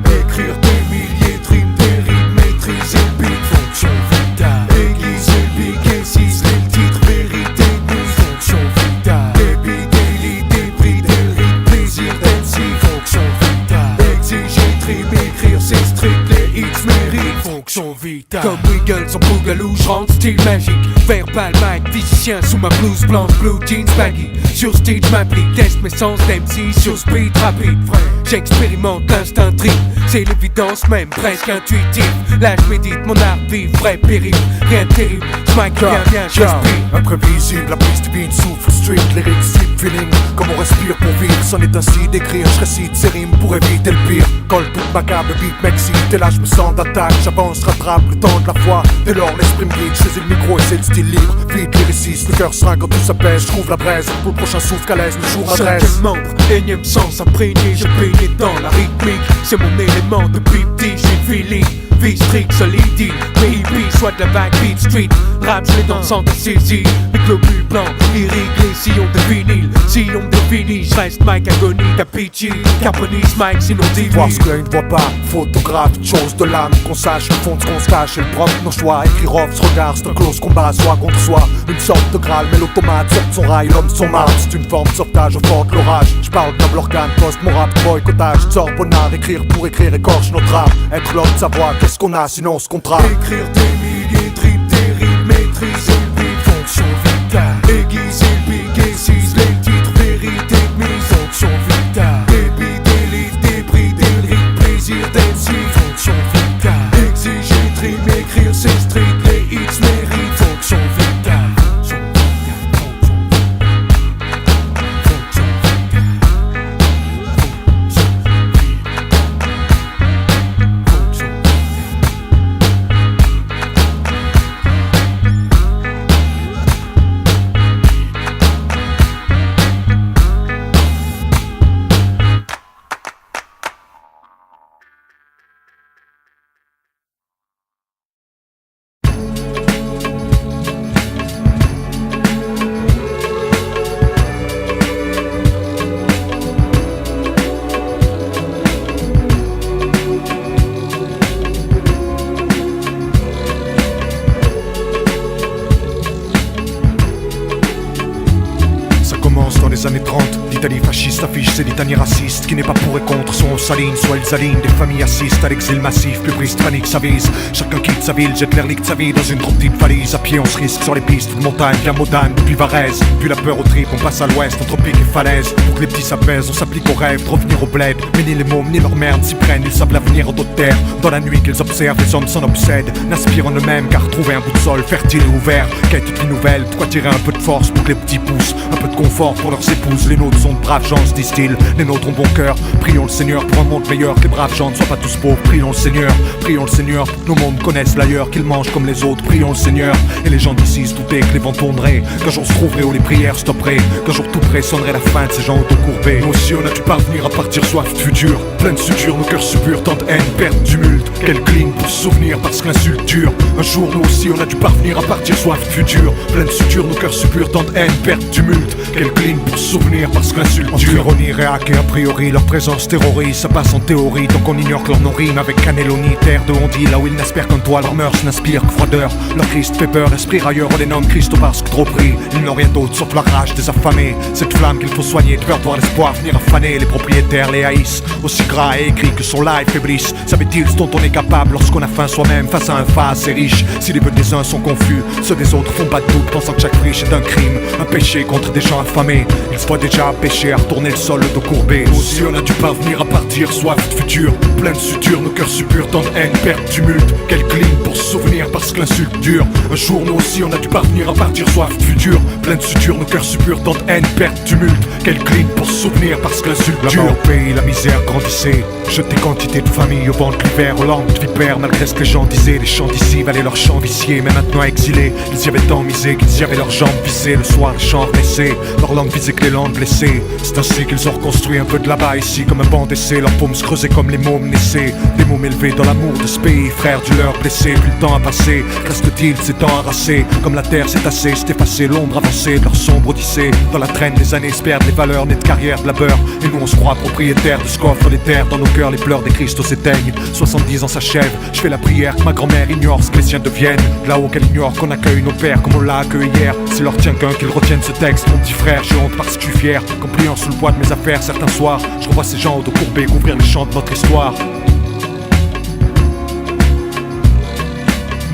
Écrire des milliers de rimes, des rimes, maîtriser le beat. Fonction vitale. Aiguiser le big et ciseler le titre. Vérité nuit. Fonction vitale. Débit, délit, débris, rythme, plaisir d'MC. Fonction vitale. Exiger, trim, écrire, c'est strict. Les hits méritent. Fonction vitale. Comme Wiggles en bougalou, j'rentre style magique. Verbal, mic, physicien sous ma blouse blanche, blue jeans baggy. Sur stage m'applique, teste mes sens d'MC sur speed rapide. J'expérimente l'instinct trip, c'est l'évidence même, presque intuitive. Là j'médite mon art vif, vrai péril, rien de terrible. J'mic bien, j'inspire. Imprévisible, la piste beat souffle, street, lyrics, slip, feeling. Comme on respire pour vivre, c'en est ainsi d'écrire. Je récite ces rimes pour éviter le pire. Quand le toute macabre beat m'excite, et là je me sens d'attaque. J'avance, rattrape le temps de la foi. Dès lors l'esprit me guide, je saisis le micro et c'est le style libre. Vite lyriciste, le cœur serein quand tout s'apaise. Je trouve la braise, pour le prochain souffle qu'à l'aise, le jour adresse. Cinquième membre, énième sens imprégné, je baigne dans la rythmique. C'est mon élément de beat, j'ai feeling. Vie strict, solide, mais hippie, soit de la vague beat street. Rap, je les danse sans te saisir. Mes globules blancs, irréglés, sillons de vinyle. Sillons de vinyle, je reste Mike Agony, Capici. Carbonise Mike, sinon divise. Voir ce que l'œil ne voit pas, photographe, chose de l'âme. Qu'on sache le fond de ce qu'on se cache et le propre nos choix. Écrire off, se regarde, c'est un close combat, soi contre soi. Une sorte de graal, mais l'automate sort de son rail, l'homme de son marbre. C'est une forme de sauvetage au fort de l'orage. J'parle comme l'organe, poste, mon rap, boycottage. Sors bonnard, écrire pour écrire, écorche notre rap. Être l'homme de savoir qu'est-ce qu'on a, sinon on se contrat. Écrire des milliers de rimes, des rimes, maîtriser le beat. Fonction vitale. Aiguiser le big et ciseler le titre. Vérité de mise. Fonction vitale. Débit, délit, débris, rythme, plaisir d'MC. Fonction vitale. Exiger, trim, écrire, c'est strict. Les hits méritent. Fonction vitale. Années 30, l'Italie fasciste affiche ses litanies racistes. Qui n'est pas pour et contre, soit on s'aligne, soit ils alignent. Des familles assistent à l'exil massif, plus panique s'avise. Chacun quitte sa ville, jette l'air lique de sa vie dans une trop petite valise. À pied on se risque sur les pistes de montagne, bien Modane, depuis Varese. Puis la peur au trip, on passe à l'ouest, entre pic et falaise. Pour que les petits s'apaisent, on s'applique au rêve de revenir au bled. Mais ni les mômes, ni leur merde s'y prennent, ils savent l'avenir en d'autres terres. Dans la nuit qu'ils observent, les hommes s'en obsèdent. N'aspirent en eux-mêmes qu'à retrouver un bout de sol fertile et ouvert. Quête toute une nouvelle, de quoi tirer un peu de force pour que les petits poussent. Un peu de confort pour leurs épouses. Les nôtres sont de braves gens, se disent-ils. Les nôtres ont bon cœur. Prions le Seigneur pour un monde meilleur. Que les braves gens ne soient pas tous pauvres. Prions le Seigneur pour que nos mondes connaissent l'ailleurs. Qu'ils mangent comme les autres. Prions le Seigneur. Et les gens d'ici se doutaient que les vents tourneraient. Qu'un jour se trouverait où les prières stopperaient. Qu'un jour tout près sonnerait la fin de ces gens autocourbés. Nous aussi on a dû parvenir à partir soif de futur. Plein de suture, nos cœurs suburent tant de haine, perte, tumulte. Quelle cligne pour se souvenir parce que l'insulte dure. Un jour nous aussi on a dû parvenir à partir soif de futur. Plein de suture, nos cœurs suburent tant de haine, perte, tumulte. Quelle cligne pour se souvenir parce que l'insulte dure. Ironie, réac et a priori, leur présence terrorise. Ça passe en théorie, donc on ignore que leur nom rime avec Cannelloni, terre de Hondy, là où ils n'espèrent qu'un toit. Leurs mœurs n'inspirent que froideur. Leur Christ fait peur, esprit railleur, on les nomme Christo parce que trop pris. Ils n'ont rien d'autre sauf la rage des affamés. Cette flamme qu'il faut soigner, de faire voir l'espoir venir affaner. Les propriétaires les haïssent, aussi gras et écrit que son live faiblisse. Savait-il ce dont on est capable lorsqu'on a faim soi-même face à un phase assez riche? Si les vœux des uns sont confus, ceux des autres font pas de doute, pensant que chaque friche est un crime, un péché contre des gens affamés. Ils se voient déjà pécher à retourner le sol, le dos courbé. Nous aussi on a dû parvenir à partir, soif de futur, plein de suture, nos cœurs suppurent tant de haine, perte, tumulte. Quel clean pour se souvenir parce que l'insulte dure. Un jour nous aussi on a dû parvenir à partir, soif de futur, plein de suture, nos cœurs suppurent tant de haine, perte, tumulte. Quel clean pour se souvenir parce que l'insulte dure. Là-bas au pays la misère grandissait, jeter quantité de familles au vent de l'hiver, aux langues de vipères. Malgré ce que les gens disaient, les chants d'ici valaient leurs chants viciés. Mais maintenant exilés, ils y avaient tant misé qu'ils y avaient leurs jambes vissées. Le soir les chants blessés, leur langue visait que les langues blessées. C'est ainsi qu'ils ont reconstruit un peu de là-bas ici comme un banc d'essai. Leurs paumes se creusaient comme les mômes naissaient. Des mômes élevés dans l'amour de ce pays, frères du leur blessé. Plus le temps a passé, reste-t-il ces temps harassés. Comme la terre s'est tassée, s'est effacée, l'ombre avancée de leur sombre odyssée. Dans la traîne des années se perdent les valeurs nées de carrière de labeur. Et nous on se croit propriétaires de ce qu'offrent les terres. Dans nos cœurs les pleurs des Christos s'éteignent. 70 ans s'achèvent, je fais la prière que ma grand-mère ignore ce que les siens deviennent. Là-haut qu'elle ignore qu'on accueille nos pères comme on l'a accueilli hier. S'il leur tient qu'un qu'ils retiennent ce texte, mon petit frère, j'ai honte parce que je suis fier. Qu'en pliant sous le poids de mes affaires certains soirs, je revois ces gens au dos courbé couvrir les champs de notre histoire.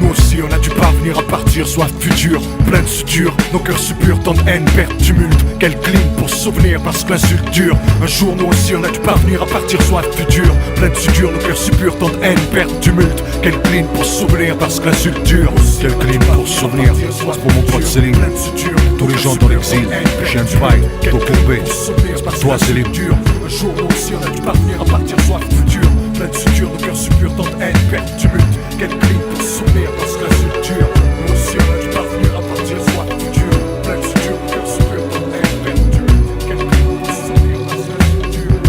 Nous aussi on a dû parvenir à partir, soif futur, plein de suture, nos cœurs suppurent tant de haine, perte, tumulte. Quel clean pour se souvenir parce que l'insulte dure. Un jour nous aussi on a dû parvenir à partir, soif futur, plein de suture, nos cœurs suppurent tant de haine, perte, tumulte. Quel clean pour se souvenir parce que l'insulte dure. Quel clean pour se souvenir, c'est pour mon pote Céline, tous les gens dans l'exil, chien de paille, dos courbé, toi Céline. Un jour nous aussi on a dû parvenir à partir, soif futur, plein de suture, nos cœurs suppurent tant de haine, perte, tumulte. Quel clean pour se souvenir parce que l'insulte dure. Nous aussi on a dû parvenir à partir, soif futur, plein de suture, nos cœurs suppurent tant de haine, perte, tumulte. Quel clean pour se souvenir parce que l'insulte dure.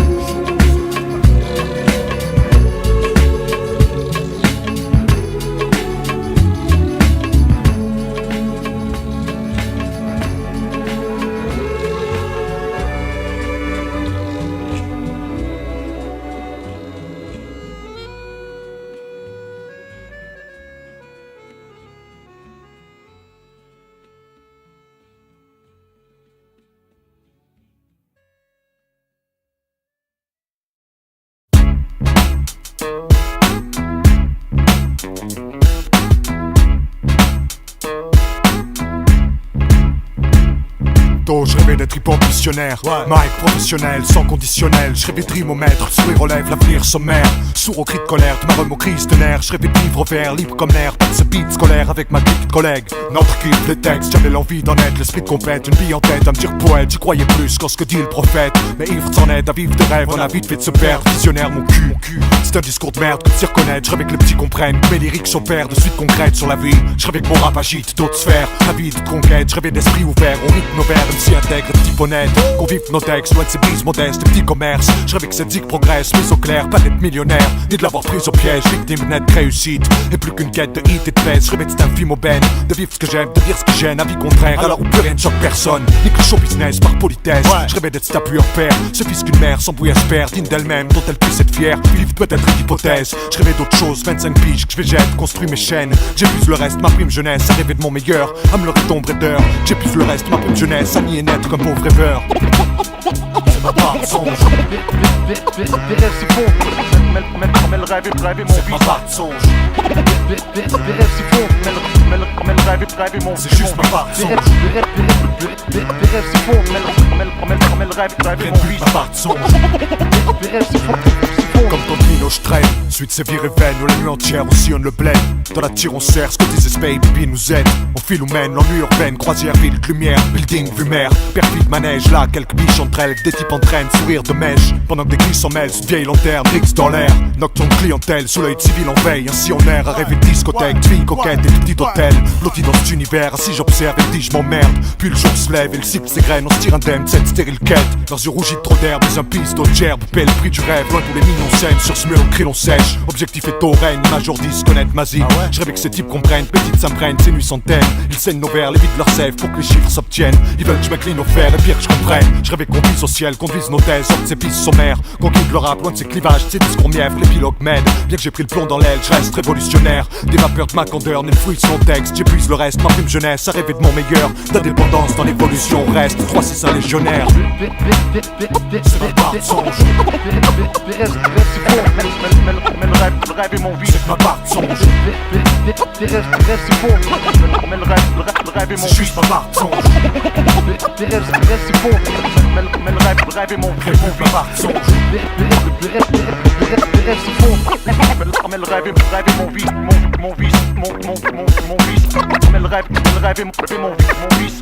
Je rêvais d'être hip-hop missionnaire, Mike professionnel, sans conditionnel. Je rêvais de rimomètre, sourire relève l'avenir sommaire. Sourd aux cris de colère, de ma reme aux crises de nerfs. Je rêvais de vivre au vert, libre comme l'air. Pas de ce beat scolaire avec ma clique de collègues. Notre kiff, les textes, j'avais l'envie d'en être. L'esprit de compète, une bille en tête, à me dire poète. J'y croyais plus qu'en ce que dit le prophète. Mais ivre s'en aide à vivre de rêve, on a vite fait de se perdre. Visionnaire mon cul, c'est un discours de merde que de s'y reconnaître. Je rêvais que les petits comprennent, que mes lyriques s'opèrent de suite concrètes sur la vie. Je rêvais que mon rap agite d'autres sphères, avide de conquête. Je rêvais d'esprit ouvert, on rythme nos vers, même si intègre de type honnête. Qu'on vive nos textes, loin de ces brises modestes, des petits commerces. Je rêvais que cette zik progresse, mais au clair, pas d'être millionnaire, ni de l'avoir prise au piège, victime net de réussite. Et plus qu'une quête de hit et de baisse, je rêvais de cette infime aubaine, de vivre ce que j'aime, de dire ce que j'aime, avis contraire, alors où plus rien ne choque personne, ni que le show business par politesse. Je rêvais d'être cet appui hors pair, ce fils qu'une mère sans bouille aspère, digne d'elle-même, dont elle puisse être fière, vivre peut-être une hypothèse. Je rêvais d'autres choses, 25 piges que je végète, construis mes chaînes. J'épuise le reste, ma prime jeunesse, à rêver de mon meilleur, à me leurrer d'ombre et d'heure. J'épuise le reste, ma prime jeunesse, à nier net comme pauvre rêveur. C'est ma part de songe. Des rêves si faux, mais le rêve et mon vie. C'est ma part de songe. Des rêves si faux, mais le rêve et mon vie. C'est juste ma part de songe. Des rêves si faux, mais le rêve et mon vie. Ma part de songe. Des rêves si faux. Comme ton Nino, je traîne, suite ces vies révèlent, où la nuit entière on sillonne le bled. Dans la tire on serre, ce que disent Spade, Bibi nous aide. On file ou mène, l'ennui urbaine, croisière, ville, lumière, building, vue mer. Perfide manège, là, quelques biches entre elles, des types entraînent, sourire de mèche. Pendant que des glisses s'en mêlent, sous de vieilles lanternes, rix dans l'air. Nocturne clientèle, sous l'œil de civil en veille. Ainsi on erre, à rêver de discothèque, de filles coquettes et de petits hôtels. Blotti dans cet univers, ainsi j'observe et dis je m'emmerde. Puis le jour se lève et le cible s'égrène, on se tire indemne, cette stérile quête. Leurs yeux rougis de trop d'herbe, les impices d'autres gerbes, paient le prix du rêve, loin tous les mignons scènes. peine sur ce mur, le crayon sèche. Objectif est au règne, major 10, connaître Mazie. Je rêvais que ces types comprennent, petites s'imprègnent, ces nuits centaines. Ils saignent nos verres, les vides leur sèvent pour que les chiffres s'obtiennent. Ils veulent que je m'incline au fer, et pire que je comprenne. Je rêvais qu'on vise au ciel, conduise nos thèses, sorte ces pistes sommaires. Qu'on quitte le rap, loin de ces clivages, ces discours mièvres, l'épilogue m'aide. Bien que j'ai pris le plomb dans l'aile, je reste révolutionnaire. Des vapeurs de ma candeur, n'est fruit de son texte. J'épuise le reste, ma prime jeunesse, à rêver de mon meilleur. D'indépendance dans l'évolution, reste 3-6 légionnaire. C'est ma part de songe. C'est faux, mais le rêve est mon vie. C'est ma part de songe. C'est faux, mais le rêve est mon vie. C'est juste ma part de songe. C'est faux, mais le rêve est mon vie. C'est ma part de songe. C'est faux, mais le rêve est mon vice, mon vice, mon vice. Mais le rêve est mon vice.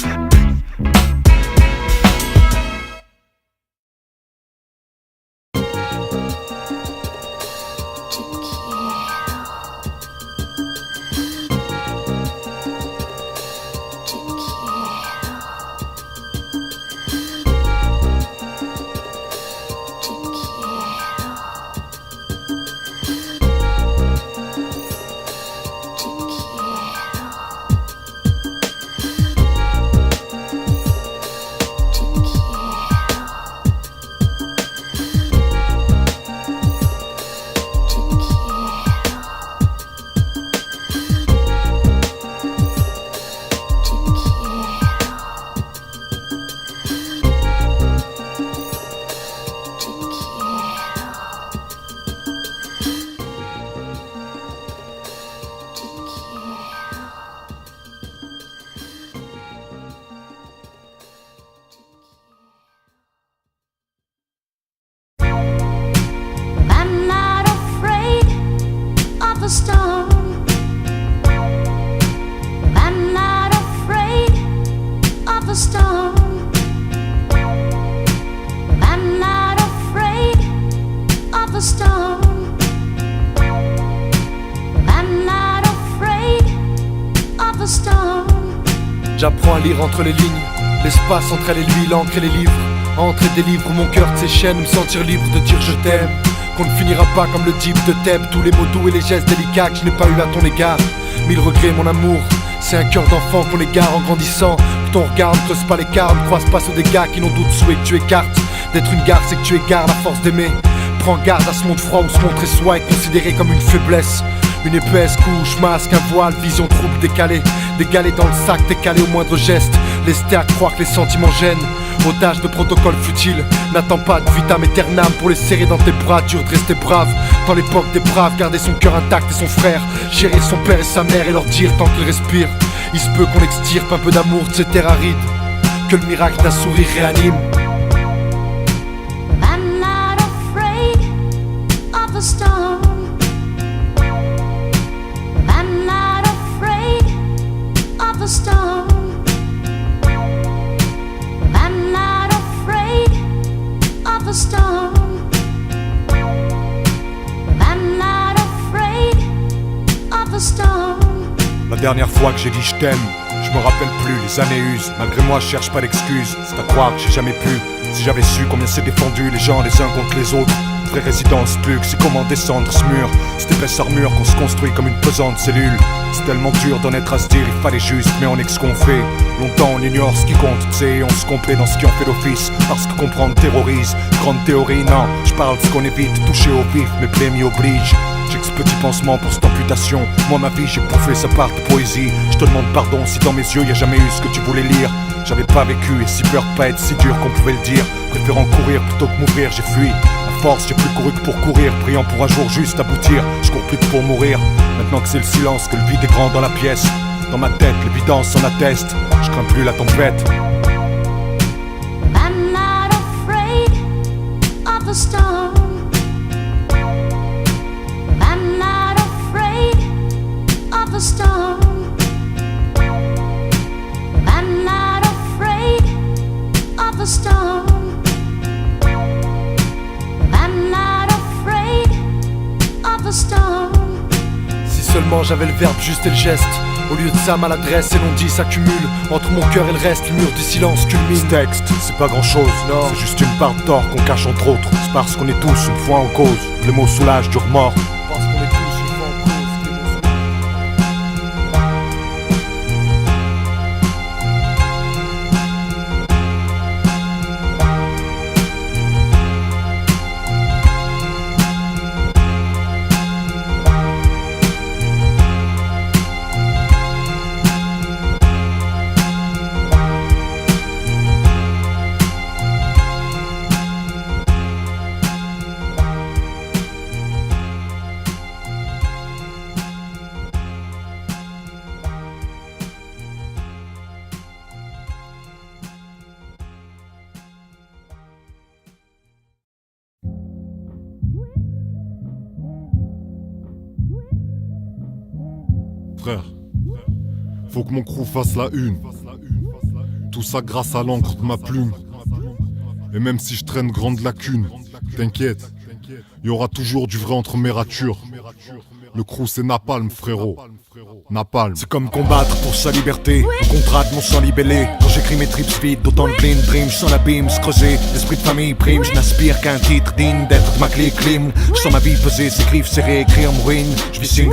J'apprends à lire entre les lignes, l'espace entre elle et lui, l'encre et les livres. Entrer des livres mon cœur de ses chaînes, me sentir libre de dire je t'aime. Qu'on ne finira pas comme le type de Thèbes, tous les mots doux et les gestes délicats que je n'ai pas eu à ton égard. Mille regrets mon amour, c'est un cœur d'enfant qu'on égare en grandissant. Que ton regard ne creuse pas l'écart, ne croise pas ceux des gars qui n'ont doute souhait que tu écartes. D'être une garde c'est que tu égares la force d'aimer. Prends garde à ce monde froid où se montrer soi est considéré comme une faiblesse. Une épaisse couche, masque, un voile, vision trouble décalée. D'égaler dans le sac, décalé au moindre geste. Lester à croire que les sentiments gênent. Otage de protocole futile. N'attends pas de vitam aeternam pour les serrer dans tes bras. Dur de rester brave dans l'époque des braves. Garder son cœur intact et son frère. Chérir son père et sa mère et leur dire tant qu'ils respirent. Il se peut qu'on extirpe un peu d'amour de ces terres arides. Que le miracle d'un sourire réanime. I'm not afraid of the storm. I'm not afraid of the storm. I'm not afraid of the storm. I'm not afraid of the storm. La dernière fois que j'ai dit je t'aime, je me rappelle plus, les années usent. Malgré moi je cherche pas d'excuses, c'est à croire que j'ai jamais pu. Si j'avais su combien c'est défendu les gens les uns contre les autres. Vraie résidence plus que c'est comment descendre ce mur. Cette épaisse armure qu'on se construit comme une pesante cellule. C'est tellement dur d'en être à se dire il fallait juste, mais on est que ce qu'on fait. Longtemps on ignore ce qui compte, tu sais, on se complaît dans ce qui en fait l'office. Parce que comprendre terrorise, grande théorie non. Je parle de ce qu'on évite, toucher au vif, mes plaies m'y obligent. J'ai que ce petit pansement pour cette amputation. Moi ma vie j'ai bouffé sa part de poésie. Je te demande pardon si dans mes yeux y a jamais eu ce que tu voulais lire. J'avais pas vécu et si peur de pas être si dur qu'on pouvait le dire. Préférant courir plutôt que m'ouvrir, j'ai fui. À force j'ai plus couru que pour courir, priant pour un jour juste aboutir. Je cours plus que pour mourir. Maintenant que c'est le silence, que le vide est grand dans la pièce. Dans ma tête l'évidence s'en atteste. Je crains plus la tempête. I'm not afraid of the storm. I'm not afraid of the storm. I'm not afraid of the storm. I'm not afraid of the storm. Si seulement j'avais le verbe juste et le geste. Au lieu de ça, maladresse et non-dit s'accumulent. Entre mon cœur et le reste, le mur du silence culmine. Ce texte, c'est pas grand chose, non. C'est juste une part de tort qu'on cache entre autres. C'est parce qu'on est tous une fois en cause. Les mots soulagent du remords. Parce qu'on est tous une fois en cause. Frère, faut que mon crew fasse la une. Tout ça grâce à l'encre de ma plume. Et même si je traîne grande lacune, t'inquiète, y aura toujours du vrai entre mes ratures. Le crew c'est Napalm, frérot. Napalm. C'est comme combattre pour sa liberté. Le contrat de mon sang libellé. Quand j'écris mes trips vides, d'autant de blind dream. Je sens l'abîme se creuser, l'esprit de famille prime. Je n'aspire qu'un titre digne d'être de ma clé clim. Je sens ma vie peser, ses griffes serrées, écrire mon ruine. Je vis signe.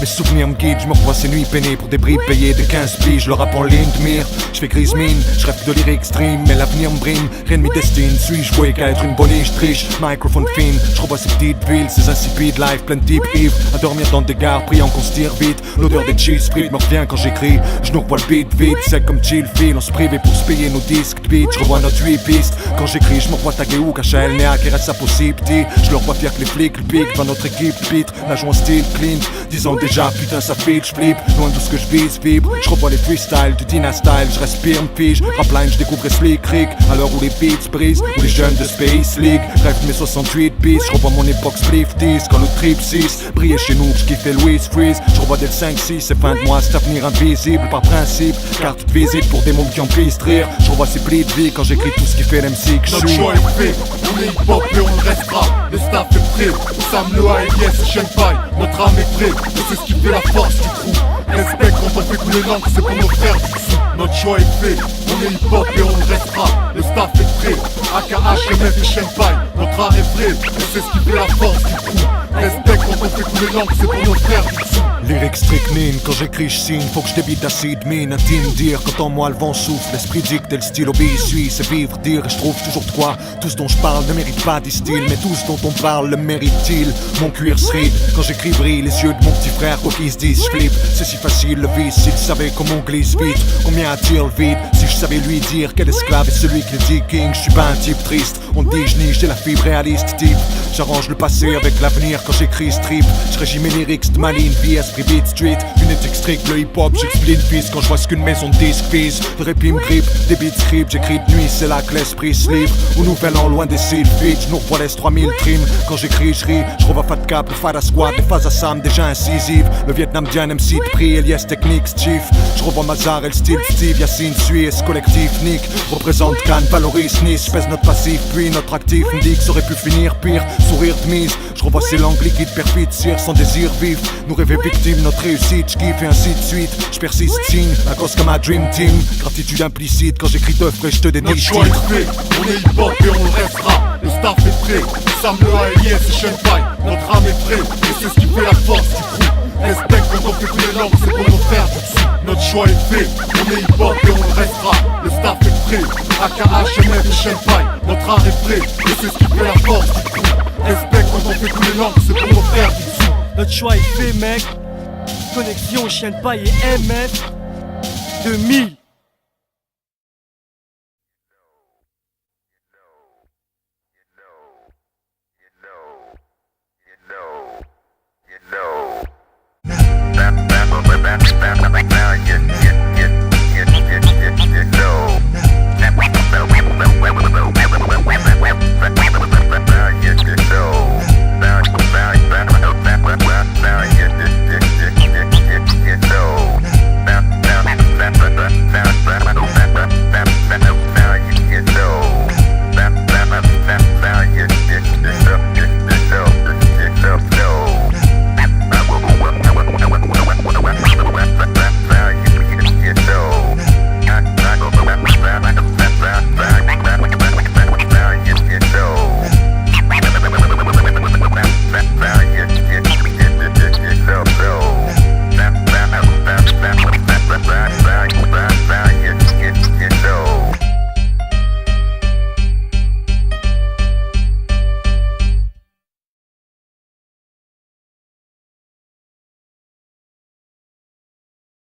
Mes souvenirs me guident, je me revois ces nuits peinées pour des bris payés de 15 piges. Je le rap en ligne de mire, je fais grise mine. Je rêve de lyrics stream, mais l'avenir me brime. Rien de m'y destine, suis-je voué qu'à être une boliche triche. Microphone fine, je revois ces petites villes, ces insipides lives plein de types ivres. À dormir dans des gares, priant qu'on se tire vite. L'odeur des cheese frites me revient quand j'écris. Je nous revois le beat vite, sec comme chill feel. On se privait pour se payer nos disques de beat. Je revois notre 8 pistes. Quand j'écris, je me revois taguer ou KHL, Néa, qui reste sa possible petit. Je le revois fier que les flics, le pic, dans notre équipe, pitre. La joue en style clean, disons déjà, putain ça file, je flippe. Loin de ce que je vise, vibre. Je revois les freestyles du Dina style. Je respire, me fige. Rapline, je découvre Slick Rick. À l'heure où les beats brisent, où les jeunes de Space League rêvent de mes 68 bis. Je revois mon époque spliff 10. Quand le trip 6 brillait chez nous, je kiffais Louis Freeze. Je revois dès le 5-6, c'est fin de mois, cet avenir invisible par principe. Carte de visite pour des mômes qui en puissent rire. Je revois ces plis de vie quand j'écris tout ce qui fait l'MC que je Notre suis. choix est fait, on est hip-hop et on le restera. Le staff est prêt, Sam le A.I.S. et Shenpai. Notre âme est prête, et c'est ce qui fait la force du crew. Respect quand on fait couler l'encre, c'est pour nos frères du dessous. Notre choix est fait, on est hip-hop et on le restera. Le staff est prêt, AKH, MF et Shenpai. Notre art est prêt, et c'est ce qui fait la force du crew. Respect quand on fait couler l'encre, c'est pour nos frères du dessous. Lyrics strychnine, quand j'écris je signe, faut que je débite acide mine. Intime dire, quand en moi le vent souffle, l'esprit dicte et le style obéit suit. C'est vivre, dire et je trouve toujours de quoi. Tout ce dont je parle ne mérite pas disent-ils, mais tout ce dont on parle le mérite-t-il. Mon cuir se ride, quand j'écris brille les yeux de mon petit frère, quoi qu'ils se disent, je flippe. C'est si facile le vice, s'il savait comment on glisse vite. Combien attire le vide, si je savais lui dire quel esclave est celui qui le dit king. Je suis pas un type triste, on dit je niche, j'ai la fibre réaliste type. J'arrange le passé avec l'avenir quand j'écris strip. Je régis mes lyrics de ma ligne, vie esprit beat street. Une éthique stricte, le hip-hop, j'explique fils. Quand je vois ce qu'une maison de disque vise, le répit me grippe, des beats script. J'écris de nuit, c'est là que l'esprit se livre. Au nouvel an, loin des cils vite, je nous revois les 3000 trim. Quand j'écris, je ris, je revois Fat Cap, le Fada Squad, les phases à Sam déjà incisives. Le Vietnam Dian MC de prix, Elias Techniques, Chief. Je revois Mazar et le style Steve, Yacine, Suisse, collectif, Nick. Représente Cannes, valorise Nice, pèse notre passif, puis notre actif. Me dit que ça aurait pu finir pire, sourire de mise. Je revois ces langues liquides, perfide, cire sans désir vif. Nous rêver victimes, notre réussite, je kiffe et ainsi de suite. Je persiste, signe, la cause comme ma dream team. Gratitude implicite quand j'écris d'œuvres et je te dédie. Notre choix est fait, on est hip-hop et on le restera. Le staff est prêt, Sam le A.I.S. et Shenpai. Notre âme est prête, et c'est ce qui fait la force du crew. Respect quand on fait couler l'encre, c'est pour nos frères du dessous. Notre choix est fait, on est hip-hop et on le restera. Le staff est prêt, AKH, MF et Shenpai. Notre art est prêt, et c'est ce qui fait la force du crew. Respect quand on fait couler l'encre, c'est pour nos frères du dessous. Notre choix est fait, mec. Connexion Shenpai et MF 2000.